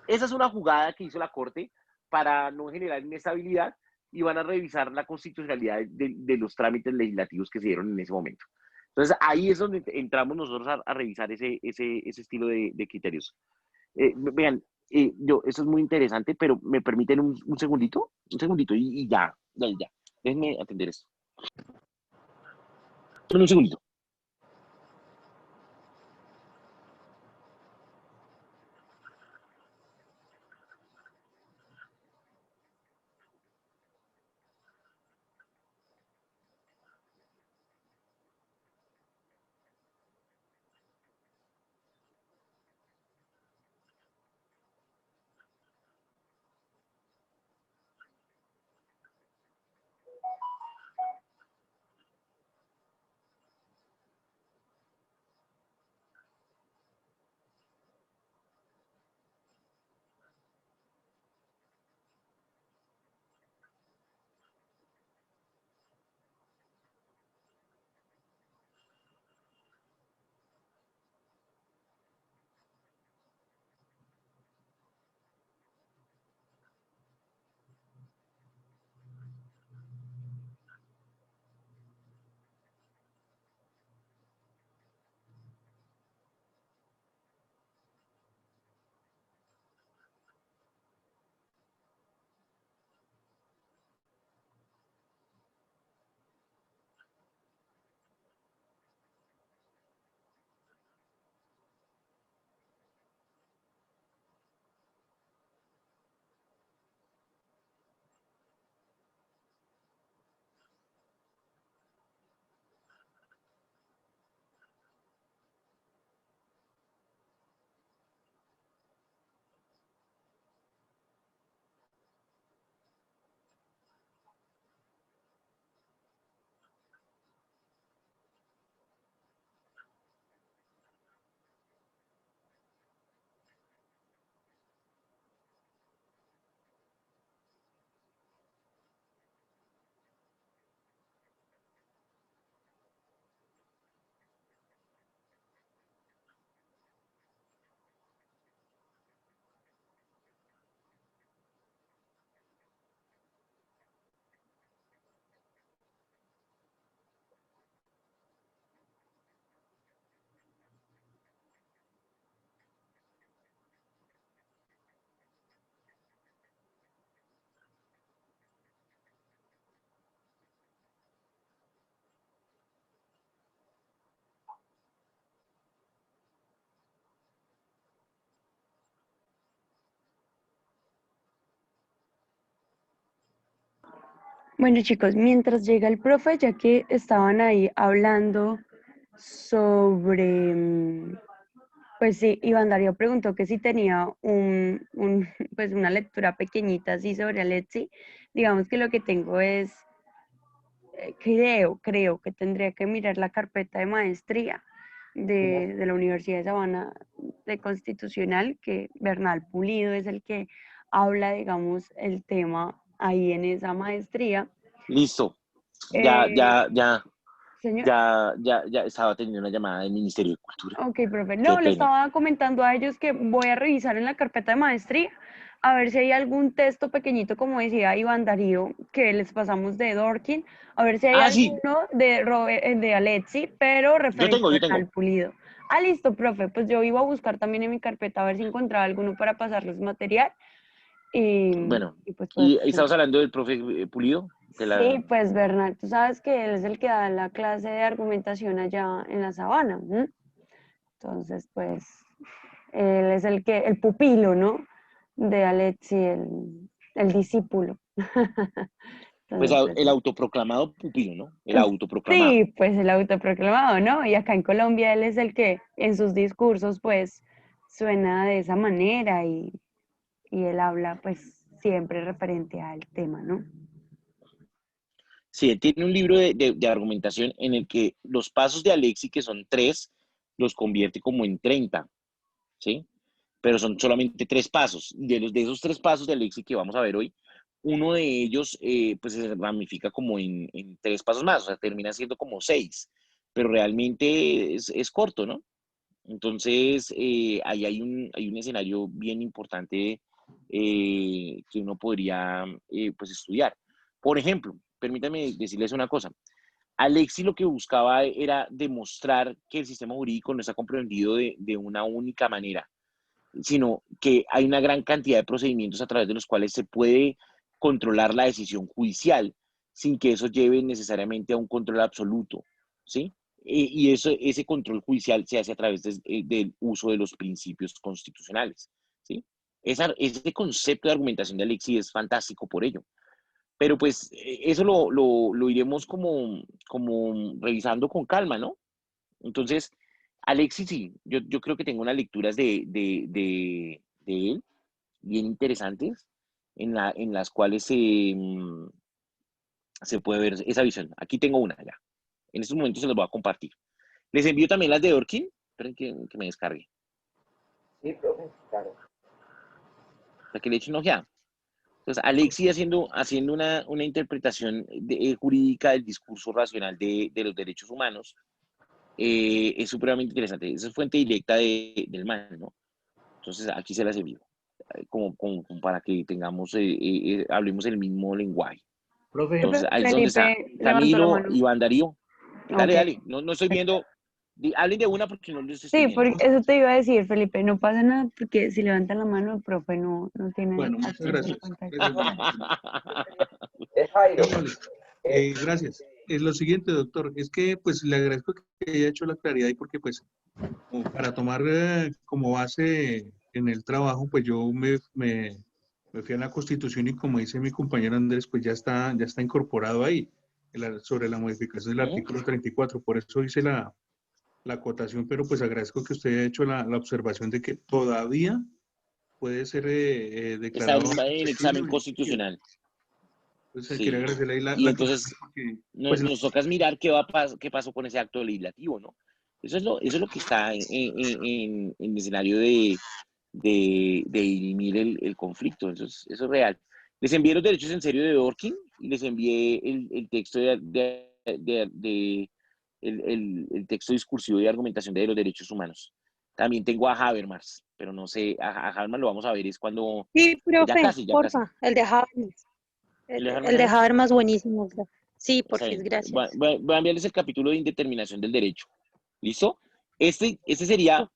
Esa es una jugada que hizo la Corte para no generar inestabilidad y van a revisar la constitucionalidad de los trámites legislativos que se dieron en ese momento. Entonces ahí es donde entramos nosotros a revisar ese estilo de criterios. Vean, eso es muy interesante, pero me permiten un segundito y ya. Déjenme atender esto. Solo un segundito. Bueno, chicos, mientras llega el profe, ya que estaban ahí hablando sobre, pues sí, Iván Darío preguntó que si tenía pues una lectura pequeñita así sobre Alexi. Digamos que lo que tengo es, creo que tendría que mirar la carpeta de maestría de la Universidad de Sabana de Constitucional, que Bernal Pulido es el que habla, digamos, el tema ahí en esa maestría. Listo. Señor. Ya estaba teniendo una llamada del Ministerio de Cultura. Ok, profe. No, le estaba comentando a ellos que voy a revisar en la carpeta de maestría a ver si hay algún texto pequeñito, como decía Iván Darío, que les pasamos de Dorkin, a ver si hay alguno de Alexi, pero referente al Pulido. Ah, listo, profe. Pues yo iba a buscar también en mi carpeta a ver si encontraba alguno para pasarles material. Bueno, pues, ¿y estabas hablando del profe Pulido? Sí, pues Bernal, tú sabes que él es el que da la clase de argumentación allá en la Sabana. Entonces, pues, él es el pupilo, ¿no? De Alexi, el discípulo. Pues el autoproclamado pupilo, ¿no? El autoproclamado. Sí, pues el autoproclamado, ¿no? Y acá en Colombia él es el que en sus discursos, pues, suena de esa manera y él habla, pues, siempre referente al tema, ¿no? Sí, él tiene un libro de argumentación en el que los pasos de Alexi, que son 3, los convierte como en 30, ¿sí? Pero son solamente 3 pasos. De esos 3 pasos de Alexi que vamos a ver hoy, uno de ellos pues se ramifica como en 3 pasos más, o sea, termina siendo como 6, pero realmente es corto, ¿no? Entonces, ahí hay un escenario bien importante que uno podría pues estudiar. Por ejemplo, permítame decirles una cosa. Alexi lo que buscaba era demostrar que el sistema jurídico no está comprendido de una única manera, sino que hay una gran cantidad de procedimientos a través de los cuales se puede controlar la decisión judicial sin que eso lleve necesariamente a un control absoluto, ¿sí? Y ese control judicial se hace a través del uso de los principios constitucionales, ¿sí? Ese concepto de argumentación de Alexi es fantástico por ello. Pero pues eso lo iremos como revisando con calma, ¿no? Entonces, Alexis, sí, yo creo que tengo unas lecturas de él bien interesantes en las cuales se puede ver esa visión. Aquí tengo una ya. En estos momentos se las voy a compartir. Les envío también las de Orkin. Esperen que me descargue. Sí, profe, claro. Para que le echen una ojeada. Entonces, Alexis haciendo una interpretación jurídica del discurso racional de los derechos humanos es supremamente interesante. Esa es fuente directa del man, ¿no? Entonces, aquí se las envío, como para que tengamos, hablemos el mismo lenguaje. Profe, Entonces, ahí es donde está Camilo, Iván Darío. Dale, dale, no estoy viendo. Hablen de una porque no les estoy Sí, viendo. porque eso te iba a decir, Felipe, no pasa nada porque si levantan la mano el profe no tiene Bueno, muchas gracias. Gracias. Lo siguiente, doctor, es que pues le agradezco que haya hecho la claridad y porque pues como para tomar como base en el trabajo, pues yo me fui a la Constitución y como dice mi compañero Andrés, pues ya está incorporado ahí sobre la modificación del artículo 34. Por eso hice la acotación, pero pues agradezco que usted haya hecho la observación de que todavía puede ser declarado. Está en el examen constitucional. Entonces, quería agradecerle ahí y entonces porque, pues, nos toca mirar qué pasó con ese acto legislativo, ¿no? Eso es lo que está en el escenario de dirimir el conflicto. Eso es real. Les envié los derechos en serio de Dworkin y les envié el texto el texto discursivo de argumentación de los derechos humanos. También tengo a Habermas, pero no sé, a Habermas lo vamos a ver es cuando... Sí, profe, ya casi. porfa, el de Habermas. El de Habermas buenísimo. Sí, porfis, gracias. Voy a enviarles el capítulo de indeterminación del derecho. ¿Listo? Este sería,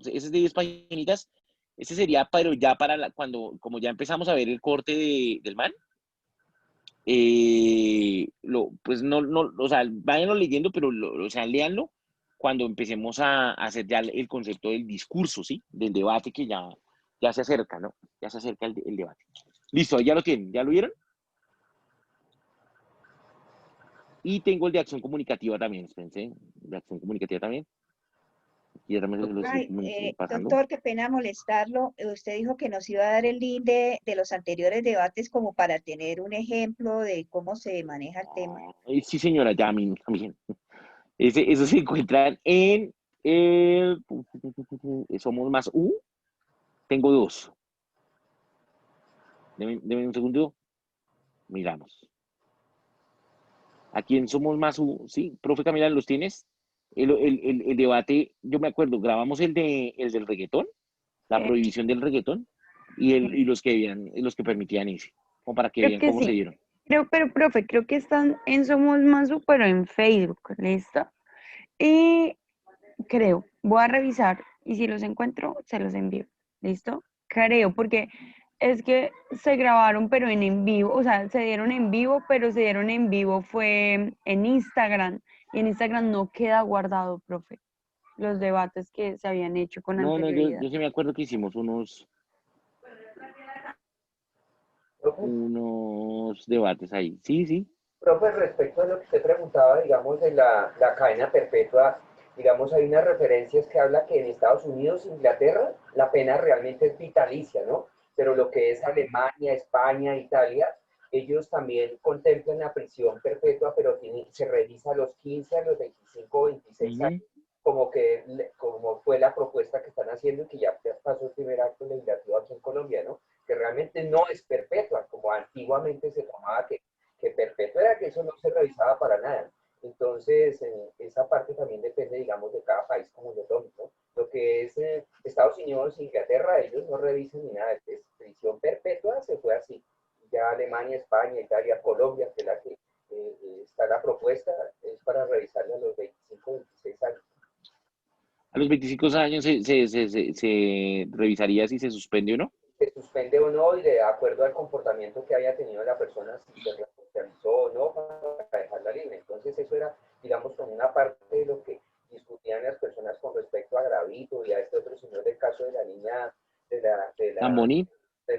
ese es de 10 paginitas, este sería, pero ya para como ya empezamos a ver el corte del man, pues no, o sea, váyanlo leyendo, pero, o sea, léanlo cuando empecemos a hacer ya el concepto del discurso, ¿sí? Del debate que ya se acerca, ¿no? Ya se acerca el debate. Listo, ya lo tienen, ¿ya lo vieron? Y tengo el de acción comunicativa también, espérense, de acción comunicativa también. Y también lo estoy pasando. Doctor, qué pena molestarlo. Usted dijo que nos iba a dar el link de los anteriores debates como para tener un ejemplo de cómo se maneja el tema. Sí, señora, ya también. Eso se encuentran en Somos Más U. Tengo 2. Deme un segundo. Miramos. Aquí en Somos Más U, sí, profe Camila, ¿los tienes? El debate, yo me acuerdo, grabamos el del reggaetón, la prohibición del reggaetón, y los que permitían ese, como para que Creo vean que cómo se sí. dieron. Pero, profe, creo que están en Somos Masu, pero en Facebook, ¿listo? Y creo, voy a revisar y si los encuentro, se los envío, ¿listo? Creo, porque es que se grabaron, pero en vivo, o sea, se dieron en vivo, pero se dieron en vivo fue en Instagram, y en Instagram no queda guardado, profe, los debates que se habían hecho con No, anterioridad. yo sí me acuerdo que hicimos unos debates ahí. Sí, sí. Profe, respecto a lo que usted preguntaba, digamos, de la cadena perpetua, digamos, hay unas referencias que habla que en Estados Unidos, Inglaterra, la pena realmente es vitalicia, ¿no? Pero lo que es Alemania, España, Italia, ellos también contemplan la prisión perpetua, pero se revisa a los 15, a los 25, 26 años, como fue la propuesta que están haciendo y que ya pasó el primer acto legislativo aquí en Colombia, ¿no? Que realmente no es perpetua, como antiguamente se tomaba que perpetua era que eso no se revisaba para nada. Entonces, esa parte también depende, digamos, de cada país como lo tome, ¿no? Lo que es Estados Unidos, Inglaterra, ellos no revisan ni nada, es prisión perpetua, se fue así. Ya Alemania, España, Italia, Colombia, que es la que está la propuesta, es para revisarla a los 25, 26 años. A los 25 años se revisaría si se suspende o no. Se suspende o no y de acuerdo al comportamiento que haya tenido la persona, si se resocializó o no para dejarla libre. Entonces eso era, digamos, como una parte de lo que discutían las personas con respecto a Gravito y a este otro señor del caso de la niña, Zamboni. de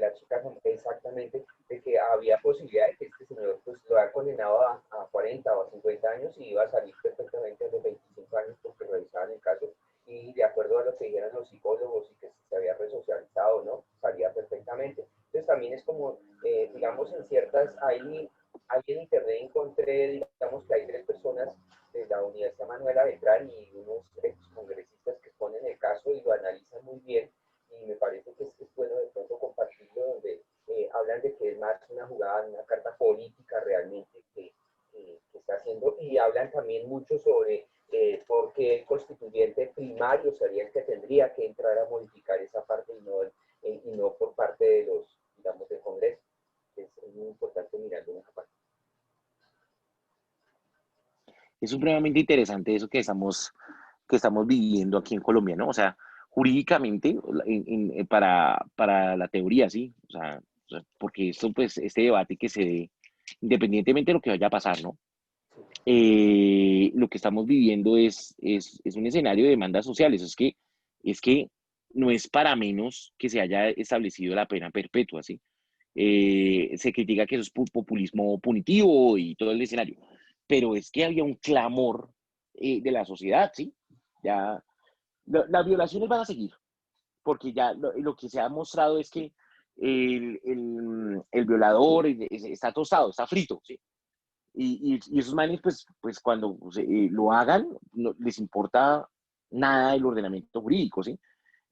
la chica, exactamente, de que había posibilidad de que este señor pues lo ha condenado a 40 o a 50 años y iba a salir perfectamente a los 25 años porque revisaban el caso y de acuerdo a lo que dijeran los psicólogos y que se había resocializado, ¿no? Salía perfectamente. Entonces también es como, digamos, en ciertas, ahí en internet encontré, digamos, que hay 3 personas de la Universidad Manuela Beltrán y unos excongresistas que ponen el caso y lo analizan muy bien y me parece que es bueno de pronto compartirlo donde hablan de que es más una jugada, una carta política realmente que está haciendo y hablan también mucho sobre porque el constituyente primario sería el que tendría que entrar a modificar esa parte y no por parte de los, digamos, del Congreso. Es muy importante mirarlo en esa parte. Es supremamente interesante eso que estamos viviendo aquí en Colombia, ¿no? O sea, jurídicamente, para la teoría, sí. O sea, porque esto, pues, este debate que se dé, independientemente de lo que vaya a pasar, ¿no? Lo que estamos viviendo es un escenario de demandas sociales. Es que no es para menos que se haya establecido la pena perpetua, ¿sí? Se critica que eso es populismo punitivo y todo el escenario, pero es que había un clamor de la sociedad, ¿sí? Ya, las violaciones van a seguir, porque ya lo que se ha mostrado es que el violador está tostado, está frito, ¿sí? Y esos manes, pues cuando lo hagan, no les importa nada el ordenamiento jurídico, ¿sí?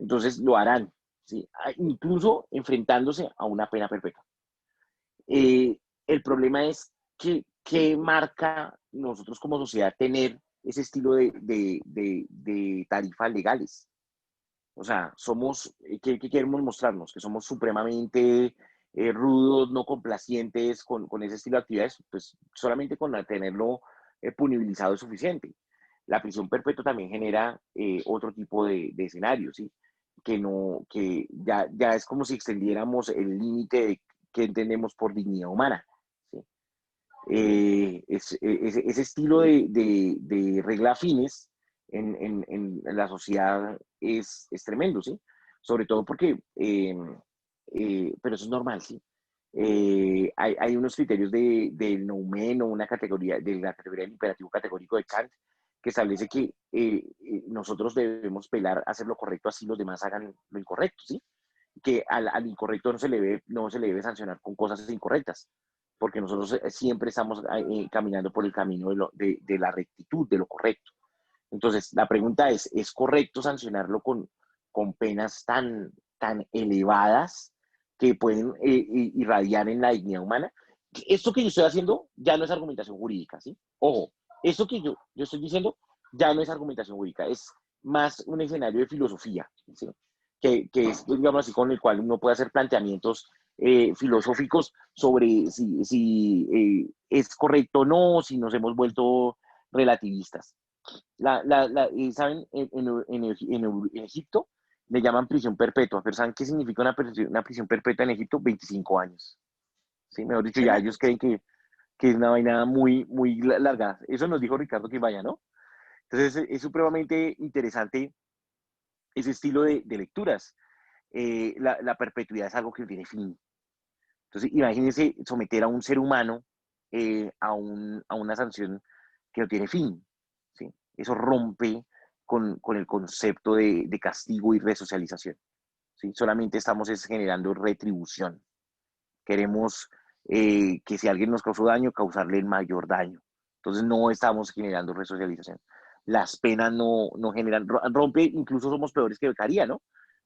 Entonces lo harán, ¿sí? Incluso enfrentándose a una pena perpetua. El problema es que marca nosotros como sociedad tener ese estilo de tarifas legales. O sea, ¿qué queremos mostrarnos? Que somos supremamente rudos, no complacientes con ese estilo de actividades, pues solamente con tenerlo punibilizado es suficiente. La prisión perpetua también genera otro tipo de escenarios, ¿sí? Que ya es como si extendiéramos el límite de qué entendemos por dignidad humana, ¿sí? Ese estilo de regla fines en la sociedad es tremendo, ¿sí? Sobre todo porque, pero eso es normal, ¿sí? Hay unos criterios del noumeno, una categoría, de la categoría del imperativo categórico de Kant, que establece que nosotros debemos pelar, hacer lo correcto, así los demás hagan lo incorrecto, ¿sí? Que al incorrecto no se le debe sancionar con cosas incorrectas, porque nosotros siempre estamos caminando por el camino de la rectitud, de lo correcto. Entonces, la pregunta ¿es correcto sancionarlo con penas tan elevadas que pueden irradiar en la dignidad humana? Esto que yo estoy haciendo ya no es argumentación jurídica, ¿sí? Ojo, esto que yo estoy diciendo ya no es argumentación jurídica, es más un escenario de filosofía, ¿sí? Que es, digamos así, con el cual uno puede hacer planteamientos filosóficos sobre si es correcto o no, si nos hemos vuelto relativistas. ¿Saben? En Egipto le llaman prisión perpetua, pero ¿saben qué significa una prisión perpetua en Egipto? 25 años. ¿Sí? Mejor dicho, ya ellos creen que es una vaina muy larga. Eso nos dijo Ricardo que vaya, ¿no? Entonces es supremamente interesante ese estilo de lecturas. La perpetuidad es algo que no tiene fin. Entonces, imagínense someter a un ser humano a una sanción que no tiene fin. ¿Sí? Eso rompe con el concepto de castigo y resocialización. ¿Sí? Solamente estamos generando retribución. Queremos que si alguien nos causó daño, causarle el mayor daño. Entonces no estamos generando resocialización. Las penas no generan, rompe, incluso somos peores que becaría, ¿no?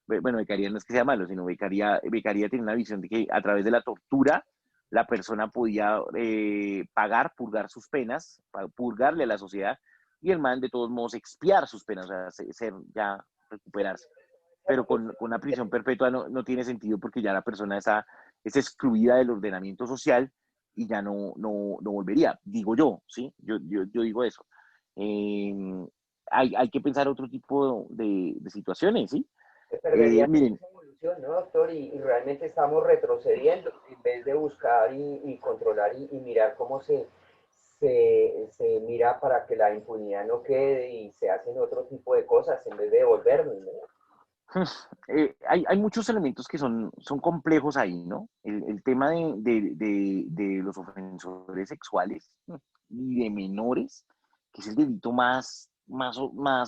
Bueno, becaría no es que sea malo, sino becaría tiene una visión de que a través de la tortura la persona podía pagar, purgar sus penas, purgarle a la sociedad, y el man de todos modos expiar sus penas, o sea, ya recuperarse. Pero con una prisión perpetua no tiene sentido porque ya la persona es excluida del ordenamiento social y ya no volvería, digo yo, ¿sí? Yo digo eso. Hay que pensar otro tipo de situaciones, ¿sí? Se perdería Miren, esa evolución, ¿no, doctor? Y realmente estamos retrocediendo en vez de buscar y controlar y mirar cómo se mira para que la impunidad no quede y se hacen otro tipo de cosas en vez de devolvernos, ¿no? hay muchos elementos que son complejos ahí, ¿no? El tema de los ofensores sexuales y de menores, que es el delito más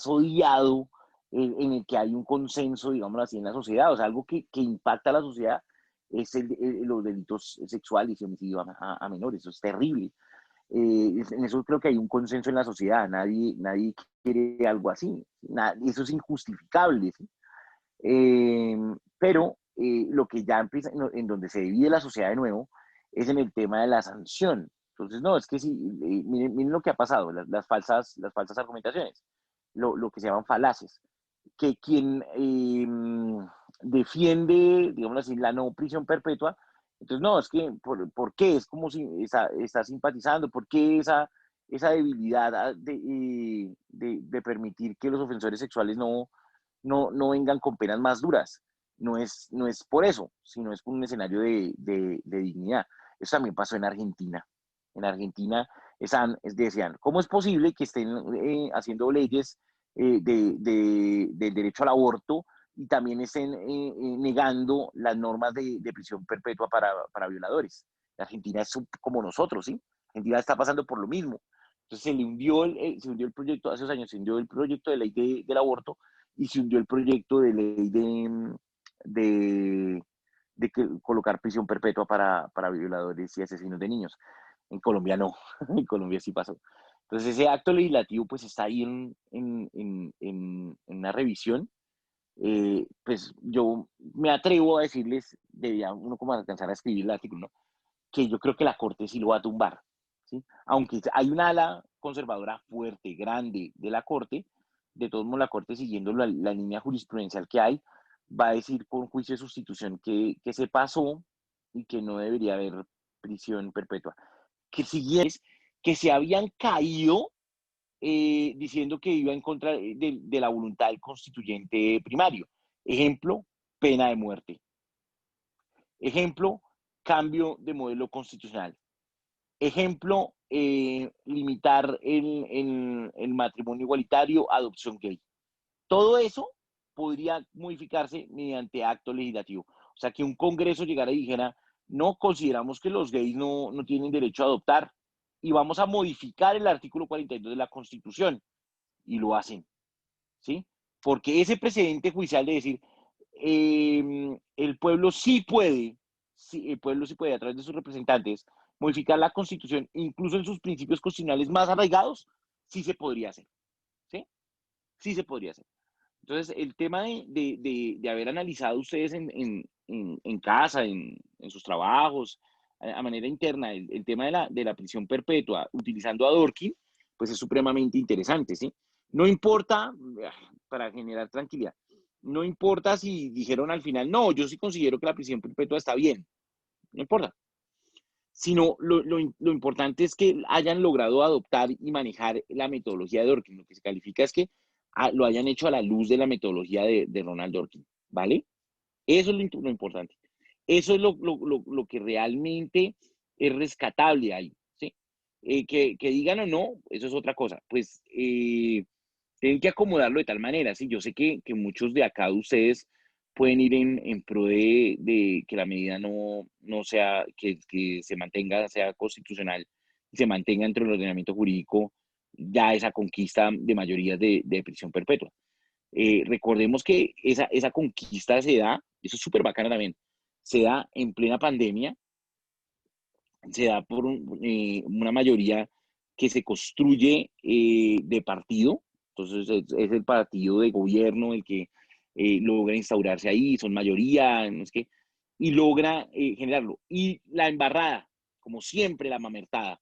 odiado, en el que hay un consenso, digámoslo así, en la sociedad, o sea, algo que impacta a la sociedad, es los delitos sexuales y homicidio a menores, eso es terrible. En eso creo que hay un consenso en la sociedad, nadie quiere algo así, eso es injustificable, ¿sí? Pero lo que ya empieza, en donde se divide la sociedad de nuevo, es en el tema de la sanción. Entonces, no, es que sí, miren lo que ha pasado, las falsas argumentaciones, lo que se llaman falaces, que quien defiende, digamos así, la no prisión perpetua, entonces, no, es que, ¿por qué? Es como si está simpatizando, ¿por qué esa debilidad de permitir que los ofensores sexuales no vengan con penas más duras? No es por eso, sino es por un escenario de dignidad. Eso también pasó en Argentina. En Argentina decían, ¿cómo es posible que estén haciendo leyes del derecho al aborto y también estén negando las normas de prisión perpetua para violadores? La Argentina es como nosotros, ¿sí? Argentina está pasando por lo mismo. Entonces se hundió el proyecto, hace 2 años se hundió el proyecto de ley del aborto y se hundió el proyecto de ley de colocar prisión perpetua para violadores y asesinos de niños. En Colombia no, en Colombia sí pasó. Entonces ese acto legislativo pues está ahí en una revisión. Pues yo me atrevo a decirles, debía uno como alcanzar a escribir el artículo, ¿no? Que yo creo que la Corte sí lo va a tumbar, ¿sí? Aunque hay una ala conservadora fuerte, grande de la Corte, de todos modos la Corte, siguiendo la línea jurisprudencial que hay, va a decir con juicio de sustitución que se pasó y que no debería haber prisión perpetua. Que siguientes que se habían caído diciendo que iba en contra de la voluntad del constituyente primario. Ejemplo, pena de muerte. Ejemplo, cambio de modelo constitucional. Ejemplo, limitar el matrimonio igualitario, adopción gay. Todo eso podría modificarse mediante acto legislativo. O sea, que un Congreso llegara y dijera, no, consideramos que los gays no tienen derecho a adoptar y vamos a modificar el artículo 42 de la Constitución. Y lo hacen, ¿sí? Porque ese precedente judicial de decir, el pueblo sí puede, a través de sus representantes, modificar la Constitución, incluso en sus principios constitucionales más arraigados, sí se podría hacer, ¿sí? Sí se podría hacer. Entonces, el tema de haber analizado ustedes en casa, en sus trabajos, a manera interna, el tema de la prisión perpetua, utilizando a Dworkin, pues es supremamente interesante, ¿sí? No importa, para generar tranquilidad, no importa si dijeron al final, no, yo sí considero que la prisión perpetua está bien, no importa. Sino lo importante es que hayan logrado adoptar y manejar la metodología de Dworkin. Lo que se califica es que lo hayan hecho a la luz de la metodología de Ronald Dworkin, ¿vale? Eso es lo importante. Eso es lo que realmente es rescatable ahí, ¿sí? Que digan o no, eso es otra cosa. Pues tienen que acomodarlo de tal manera, ¿sí? Yo sé que muchos de acá de ustedes pueden ir en pro de que la medida no sea, que se mantenga, sea constitucional y se mantenga dentro del ordenamiento jurídico ya esa conquista de mayorías de prisión perpetua. Recordemos que esa conquista se da, eso es súper bacana también, se da en plena pandemia, se da por una mayoría que se construye de partido, entonces es el partido de gobierno el que logra instaurarse ahí, son mayoría, no es que, y logra generarlo. Y la embarrada, como siempre, la mamertada,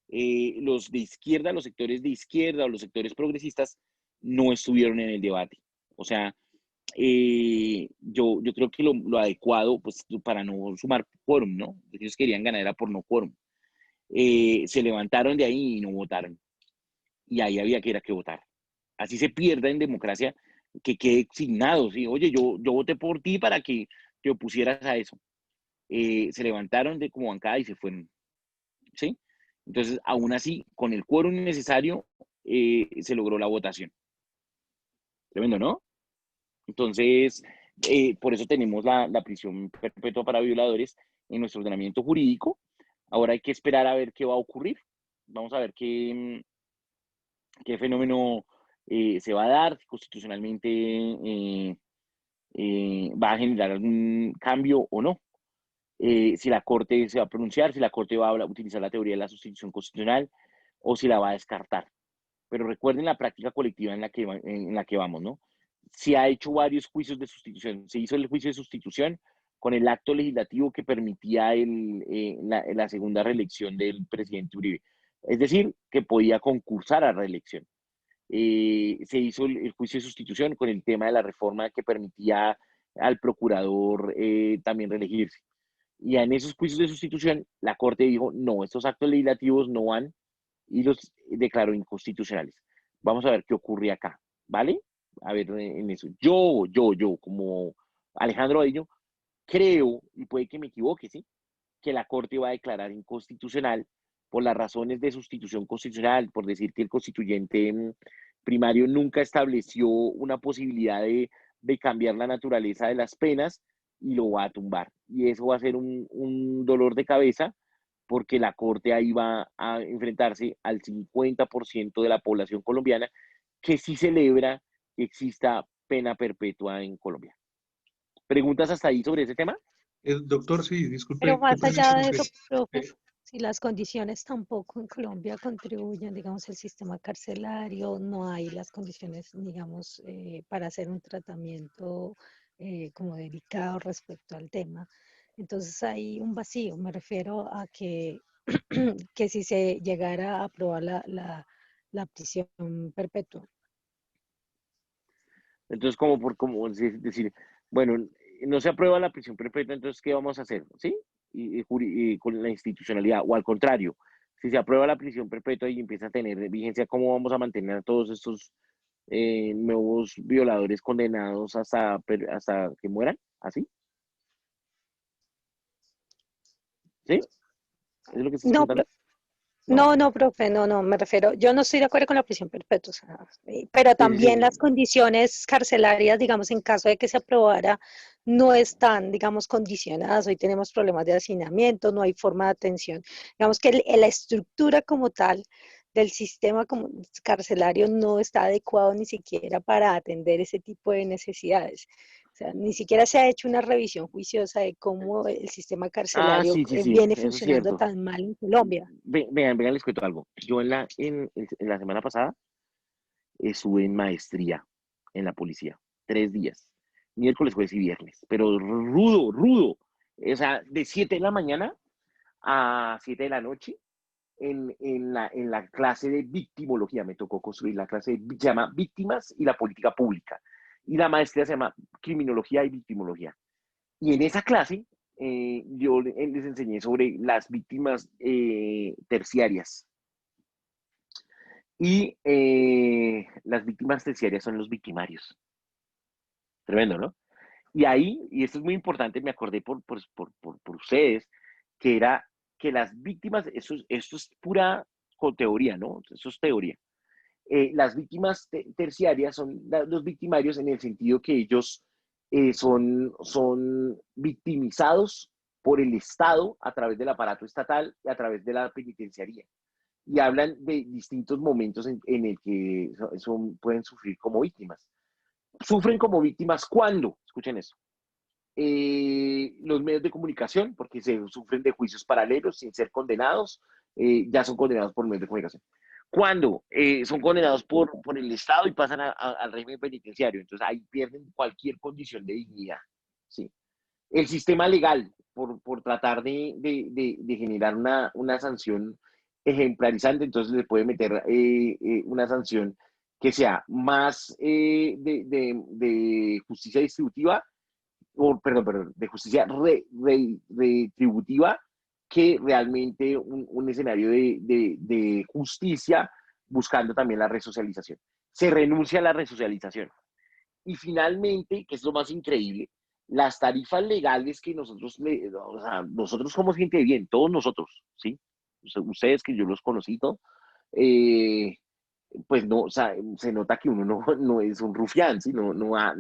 los de izquierda, los sectores de izquierda o los sectores progresistas no estuvieron en el debate. O sea, yo creo que lo adecuado, pues para no sumar quórum, ¿no? Ellos querían ganar era por no quórum. Se levantaron de ahí y no votaron. Y ahí había que ir a que votar. Así se pierda en democracia, que quede asignado, ¿sí? Oye, yo voté por ti para que te opusieras a eso. Se levantaron de como bancada y se fueron, ¿sí? Entonces, aún así, con el quórum necesario, se logró la votación. Tremendo, ¿no? Entonces, por eso tenemos la prisión perpetua para violadores en nuestro ordenamiento jurídico. Ahora hay que esperar a ver qué va a ocurrir. Vamos a ver qué fenómeno se va a dar, si constitucionalmente va a generar algún cambio o no. Si la Corte se va a pronunciar, si la Corte va a utilizar la teoría de la sustitución constitucional o si la va a descartar. Pero recuerden la práctica colectiva en la que vamos, ¿no? Se ha hecho varios juicios de sustitución. Se hizo el juicio de sustitución con el acto legislativo que permitía la segunda reelección del presidente Uribe. Es decir, que podía concursar a reelección. Se hizo el juicio de sustitución con el tema de la reforma que permitía al procurador también reelegirse. Y en esos juicios de sustitución, la Corte dijo, no, estos actos legislativos no van y los declaró inconstitucionales. Vamos a ver qué ocurre acá, ¿vale? A ver en eso. Yo, como Alejandro Abello, creo, y puede que me equivoque, ¿sí? Que la Corte va a declarar inconstitucional por las razones de sustitución constitucional, por decir que el constituyente primario nunca estableció una posibilidad de cambiar la naturaleza de las penas y lo va a tumbar. Y eso va a ser un dolor de cabeza porque la Corte ahí va a enfrentarse al 50% de la población colombiana que sí celebra que exista pena perpetua en Colombia. ¿Preguntas hasta ahí sobre ese tema? Doctor, sí, disculpe. Pero más allá de eso, profe, si las condiciones tampoco en Colombia contribuyen, digamos, el sistema carcelario, no hay las condiciones, digamos, para hacer un tratamiento como delicado respecto al tema. Entonces hay un vacío, me refiero a que, que si se llegara a aprobar la prisión perpetua. Entonces, como decir, bueno, no se aprueba la prisión perpetua, entonces, ¿qué vamos a hacer? ¿Sí? Y con la institucionalidad, o al contrario, si se aprueba la prisión perpetua y empieza a tener vigencia, ¿cómo vamos a mantener a todos estos nuevos violadores condenados hasta que mueran? ¿Así? ¿Sí? ¿Es lo que se está preguntando? No, profe, no, me refiero, yo no estoy de acuerdo con la prisión perpetua, o sea, pero también las condiciones carcelarias, digamos, en caso de que se aprobara, no están, digamos, condicionadas. Hoy tenemos problemas de hacinamiento, no hay forma de atención. Digamos que la estructura como tal del sistema carcelario no está adecuado ni siquiera para atender ese tipo de necesidades. O sea, ni siquiera se ha hecho una revisión juiciosa de cómo el sistema carcelario Sí, sí, sí, viene eso es funcionando cierto. tan mal en Colombia. Vean, les cuento algo. Yo en la semana pasada estuve en maestría en la policía, 3 días, miércoles, jueves y viernes, pero rudo, rudo. O sea, de 7 de la mañana a 7 de la noche en la clase de victimología. Me tocó construir la clase, se llama Víctimas y la Política Pública. Y la maestría se llama Criminología y Victimología. Y en esa clase yo les enseñé sobre las víctimas terciarias. Y las víctimas terciarias son los victimarios. Tremendo, ¿no? Y ahí, y esto es muy importante, me acordé por ustedes, que era que las víctimas, eso es pura teoría, ¿no? Eso es teoría. Las víctimas terciarias son los victimarios en el sentido que ellos son victimizados por el Estado a través del aparato estatal y a través de la penitenciaría. Y hablan de distintos momentos en el que pueden sufrir como víctimas. Sufren como víctimas cuando, escuchen eso, los medios de comunicación, porque se sufren de juicios paralelos sin ser condenados, ya son condenados por medios de comunicación. Cuando son condenados por el Estado y pasan al régimen penitenciario, entonces ahí pierden cualquier condición de dignidad. ¿Sí? El sistema legal, por tratar de generar una sanción ejemplarizante, entonces le puede meter una sanción que sea más de justicia distributiva, perdón, de justicia retributiva, que realmente un escenario de justicia buscando también la resocialización. Se renuncia a la resocialización. Y finalmente, que es lo más increíble, las tarifas legales que nosotros, o sea, nosotros somos gente de bien, todos nosotros, ¿sí? Ustedes que yo los conocí, todo, eh, pues no, o sea, se nota que uno no es un rufián, ¿sí? No va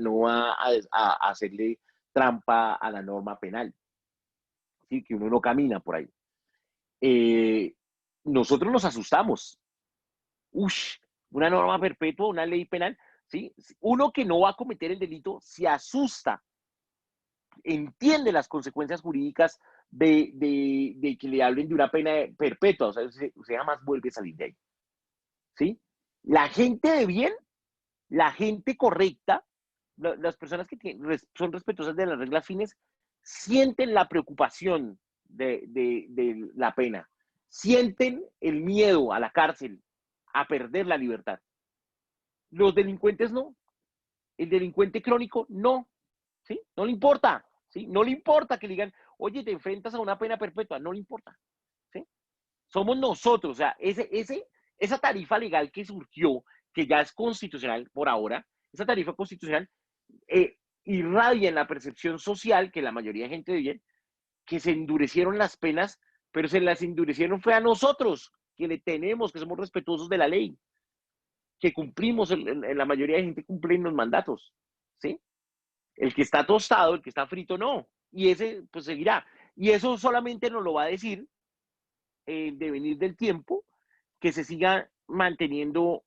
a hacerle trampa a la norma penal, ¿sí? Que uno no camina por ahí. Nosotros nos asustamos. Ush, una norma perpetua, una ley penal, ¿sí? Uno que no va a cometer el delito se asusta, entiende las consecuencias jurídicas de que le hablen de una pena perpetua, o sea, usted jamás vuelve a salir de ahí, ¿sí? La gente de bien, la gente correcta, las personas que son respetuosas de las reglas fines, sienten la preocupación de la pena, sienten el miedo a la cárcel, a perder la libertad. Los delincuentes no, el delincuente crónico no, ¿sí? No le importa, ¿sí? No le importa que le digan, oye, te enfrentas a una pena perpetua, no le importa, ¿sí? Somos nosotros, o sea, esa tarifa legal que surgió, que ya es constitucional por ahora, esa tarifa constitucional irradia en la percepción social que la mayoría de gente de bien, que se endurecieron las penas, pero se las endurecieron fue a nosotros, que le tenemos, que somos respetuosos de la ley, que cumplimos, la mayoría de gente cumple los mandatos, ¿sí? El que está tostado, el que está frito, no. Y ese, pues seguirá. Y eso solamente nos lo va a decir el devenir del tiempo, que se siga manteniendo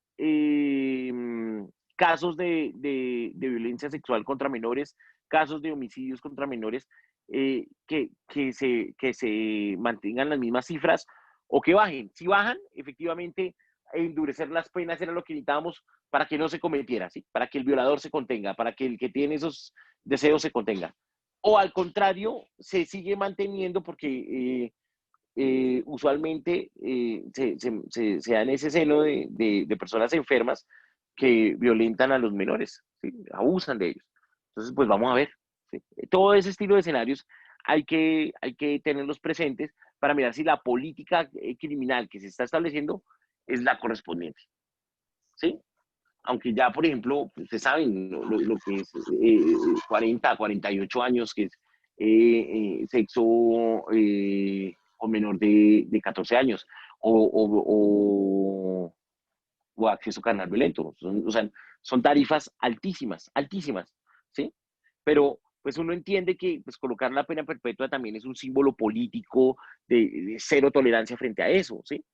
casos de violencia sexual contra menores, casos de homicidios contra menores, que se mantengan las mismas cifras o que bajen. Si bajan, efectivamente, endurecer las penas era lo que necesitábamos para que no se cometiera, ¿sí? Para que el violador se contenga, para que el que tiene esos deseos se contenga. O al contrario, se sigue manteniendo porque usualmente se da en ese seno de personas enfermas que violentan a los menores, ¿sí? Abusan de ellos. Entonces, pues vamos a ver. ¿Sí? Todo ese estilo de escenarios hay que tenerlos presentes para mirar si la política criminal que se está estableciendo es la correspondiente. ¿Sí? Aunque ya, por ejemplo, ustedes saben lo que es 40, 48 años, que es sexo con menor de 14 años, o acceso carnal violento. O sea, son tarifas altísimas, altísimas, ¿sí? Pero pues uno entiende que pues, colocar la pena perpetua también es un símbolo político de cero tolerancia frente a eso, ¿sí?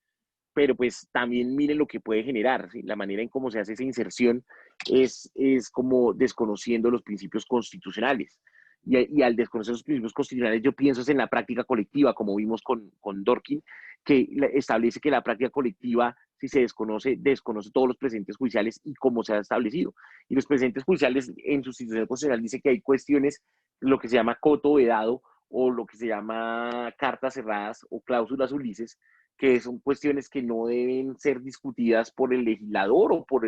Pero pues también miren lo que puede generar, ¿sí? La manera en cómo se hace esa inserción es como desconociendo los principios constitucionales. Y al desconocer los principios constitucionales, yo pienso es en la práctica colectiva, como vimos con Dorkin, que establece que la práctica colectiva, si se desconoce, desconoce todos los precedentes judiciales y cómo se ha establecido. Y los precedentes judiciales en sustitución constitucional dice que hay cuestiones, lo que se llama coto vedado o lo que se llama cartas cerradas o cláusulas ulises, que son cuestiones que no deben ser discutidas por el legislador o por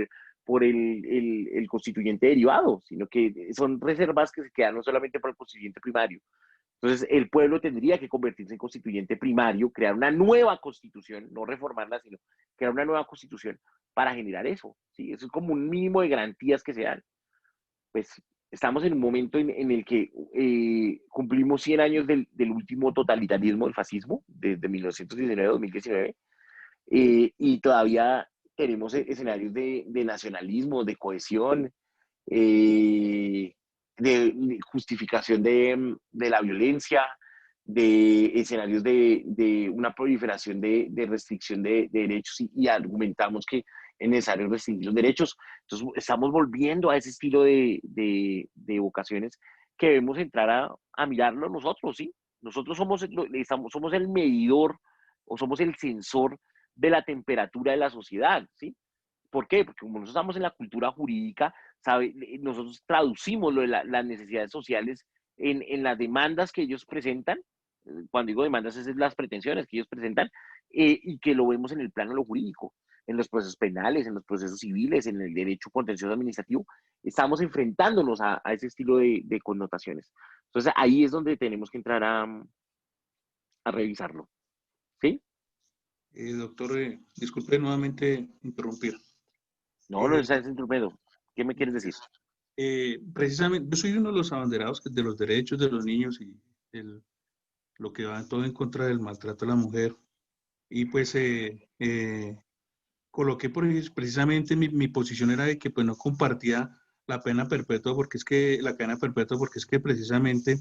el constituyente derivado, sino que son reservas que se quedan no solamente para el constituyente primario. Entonces, el pueblo tendría que convertirse en constituyente primario, crear una nueva constitución, no reformarla, sino crear una nueva constitución para generar eso. ¿Sí? Eso es como un mínimo de garantías que se dan. Pues estamos en un momento en el que cumplimos 100 años del último totalitarismo, del fascismo, desde 1919 a 2019, y todavía tenemos escenarios de nacionalismo, de cohesión, de justificación de la violencia, de escenarios de una proliferación de restricción de derechos y argumentamos que es necesario restringir los derechos. Entonces estamos volviendo a ese estilo de vocaciones que debemos entrar a mirarlo nosotros, ¿sí? Nosotros somos el medidor o somos el sensor de la temperatura de la sociedad, ¿sí? ¿Por qué? Porque como nosotros estamos en la cultura jurídica, nosotros traducimos las necesidades sociales en las demandas que ellos presentan. Cuando digo demandas, esas son las pretensiones que ellos presentan, y que lo vemos en el plano de lo jurídico, en los procesos penales, en los procesos civiles, en el derecho contencioso administrativo. Estamos enfrentándonos a ese estilo de connotaciones. Entonces ahí es donde tenemos que entrar a revisarlo. ¿Sí? Doctor, disculpe nuevamente interrumpir. No, no estás interrumpiendo. ¿Qué me quieres decir? Precisamente, yo soy uno de los abanderados de los derechos de los niños y lo que va todo en contra del maltrato a la mujer. Y pues coloqué precisamente mi posición era de que pues no compartía la pena perpetua porque es que la cadena perpetua porque es que precisamente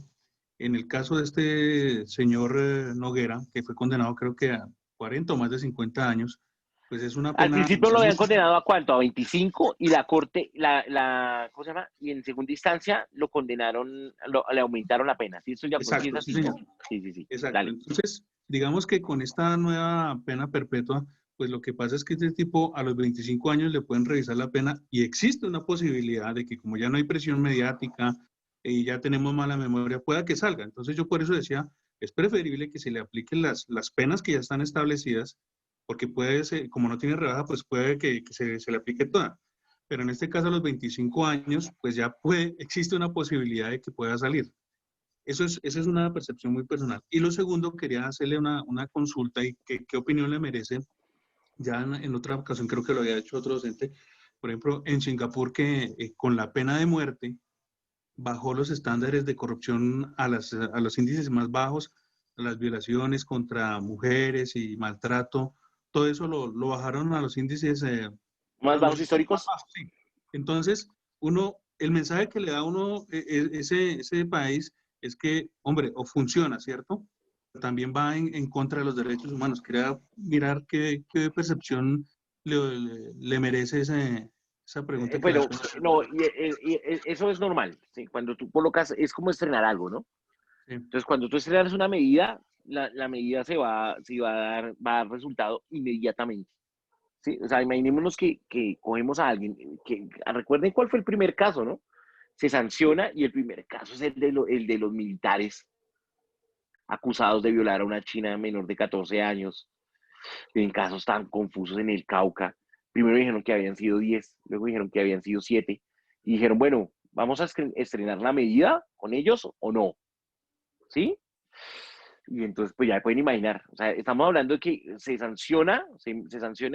en el caso de este señor Noguera, que fue condenado creo que a 40 o más de 50 años, pues es una Al pena... principio lo habían condenado a cuánto, a 25, y la corte, ¿cómo se llama? Y en segunda instancia lo condenaron, le aumentaron la pena. ¿Sí? Eso ya Exacto, sí es así, sí, ¿no? señor. Sí. Exacto. Dale. Entonces, digamos que con esta nueva pena perpetua, pues lo que pasa es que este tipo a los 25 años le pueden revisar la pena y existe una posibilidad de que como ya no hay presión mediática y ya tenemos mala memoria, pueda que salga. Entonces yo por eso decía, es preferible que se le apliquen las penas que ya están establecidas, porque puede ser, como no tiene rebaja, pues puede que se le aplique toda. Pero en este caso a los 25 años, pues ya existe una posibilidad de que pueda salir. Esa es una percepción muy personal. Y lo segundo, quería hacerle una consulta y qué opinión le merece. Ya en otra ocasión creo que lo había hecho otro docente. Por ejemplo, en Singapur que con la pena de muerte bajó los estándares de corrupción a los índices más bajos, las violaciones contra mujeres y maltrato, todo eso lo bajaron a los índices ¿Más bajos históricos? más bajos, sí. Entonces, el mensaje que le da uno ese país es que, hombre, o funciona, ¿cierto? También va en contra de los derechos humanos. Quería mirar qué percepción le merece esa pregunta que le Bueno, hace. no, eso es normal. ¿Sí? Cuando tú colocas, es como estrenar algo, ¿no? Sí. Entonces, cuando tú estrenas una medida, la medida va a dar resultado inmediatamente. ¿Sí? O sea, imaginémonos que cogemos a alguien, recuerden cuál fue el primer caso, ¿no? Se sanciona y el primer caso es el de los militares acusados de violar a una china menor de 14 años, en casos tan confusos en el Cauca. Primero dijeron que habían sido 10, luego dijeron que habían sido 7, y dijeron, bueno, ¿vamos a estrenar la medida con ellos o no? ¿Sí? Y entonces, pues ya pueden imaginar, o sea, estamos hablando de que se sanciona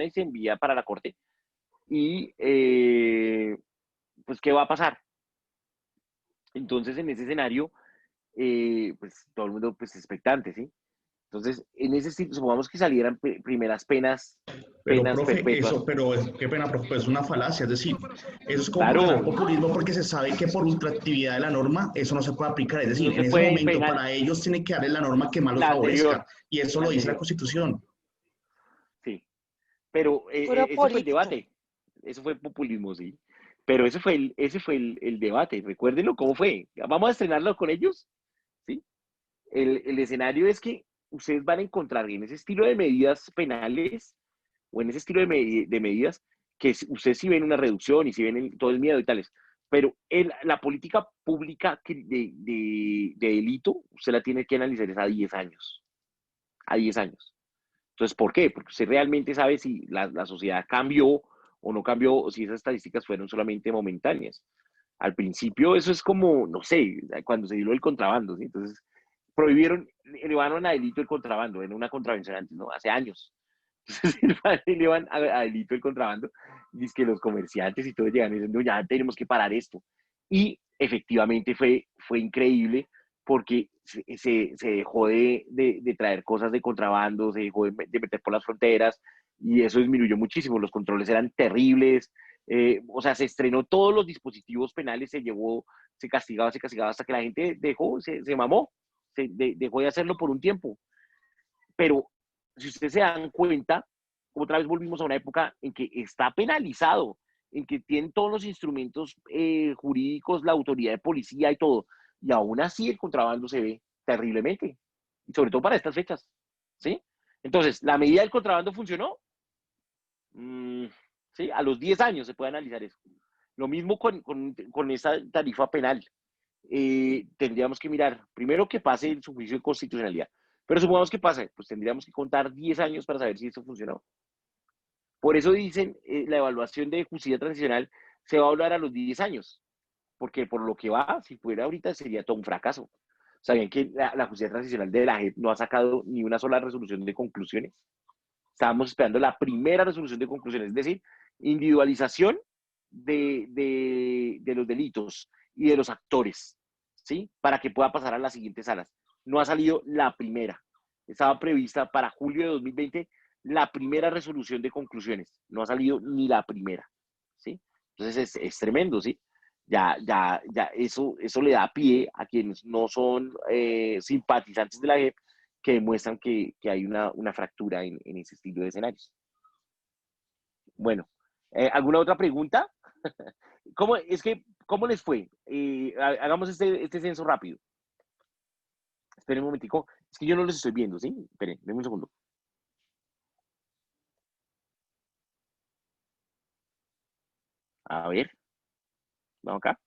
y se envía para la corte, y pues, ¿qué va a pasar? Entonces, en ese escenario, pues todo el mundo pues expectante, ¿sí? Entonces, en ese sentido, supongamos que salieran primeras penas Pero, penas profe, perpetuas. eso, pero qué pena, profe, es una falacia, es decir, eso es como Claro, profesar populismo porque se sabe que por ultraactividad de la norma eso no se puede aplicar, es decir, no en se ese puede momento penar para ellos tiene que darle la norma que más los la favorezca, anterior, y eso la lo dice la anterior, Constitución. sí. Pero Puro ese fue el política. debate, eso fue populismo, sí. Pero ese fue el debate, recuérdenlo cómo fue. Vamos a estrenarlo con ellos, ¿sí? El escenario es que ustedes van a encontrar en ese estilo de medidas penales o en ese estilo de medidas que ustedes sí ven una reducción y sí ven todo el miedo y tales, pero la política pública de delito, usted la tiene que analizar es a 10 años, a 10 años. Entonces, ¿por qué? Porque usted realmente sabe si la sociedad cambió o no cambió, o si esas estadísticas fueron solamente momentáneas. Al principio eso es como, no sé, cuando se dio el contrabando, ¿sí? Entonces, prohibieron, elevaron a delito el contrabando, en una contravención antes, ¿no? Hace años. Entonces, elevan a delito el contrabando, y es que los comerciantes y todo llegan diciendo, ya tenemos que parar esto. Y efectivamente fue increíble porque se dejó de traer cosas de contrabando, se dejó de meter por las fronteras y eso disminuyó muchísimo. Los controles eran terribles, o sea, se estrenó todos los dispositivos penales, se castigaba hasta que la gente dejó, se mamó, dejó de hacerlo por un tiempo. Pero si ustedes se dan cuenta, otra vez volvimos a una época en que está penalizado, en que tienen todos los instrumentos jurídicos, la autoridad de policía y todo, y aún así el contrabando se ve terriblemente, y sobre todo para estas fechas, ¿sí? Entonces, ¿la medida del contrabando funcionó? Sí, a los 10 años se puede analizar eso. Lo mismo con esa tarifa penal. Tendríamos que mirar, primero que pase su juicio de constitucionalidad, pero supongamos que pase, pues tendríamos que contar 10 años para saber si eso funcionó. Por eso dicen, la evaluación de justicia transicional se va a hablar a los 10 años, porque por lo que va, si fuera ahorita, sería todo un fracaso. ¿Sabían que la justicia transicional de la JEP no ha sacado ni una sola resolución de conclusiones? Estábamos esperando la primera resolución de conclusiones, es decir, individualización de los delitos y de los actores, ¿sí? Para que pueda pasar a las siguientes salas. No ha salido la primera. Estaba prevista para julio de 2020 la primera resolución de conclusiones. No ha salido ni la primera, ¿sí? Entonces es tremendo, ¿sí? Ya eso le da pie a quienes no son simpatizantes de la JEP que demuestran que hay una fractura en ese estilo de escenarios. Bueno, ¿alguna otra pregunta? ¿Cómo les fue? Hagamos este censo rápido. Esperen un momentico. Es que yo no los estoy viendo, ¿sí? Esperen, denme un segundo. A ver. Vamos acá.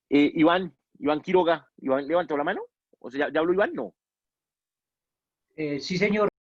Iván Quiroga. ¿Iván levantó la mano? O sea, ¿ya habló Iván? No. Sí, señor.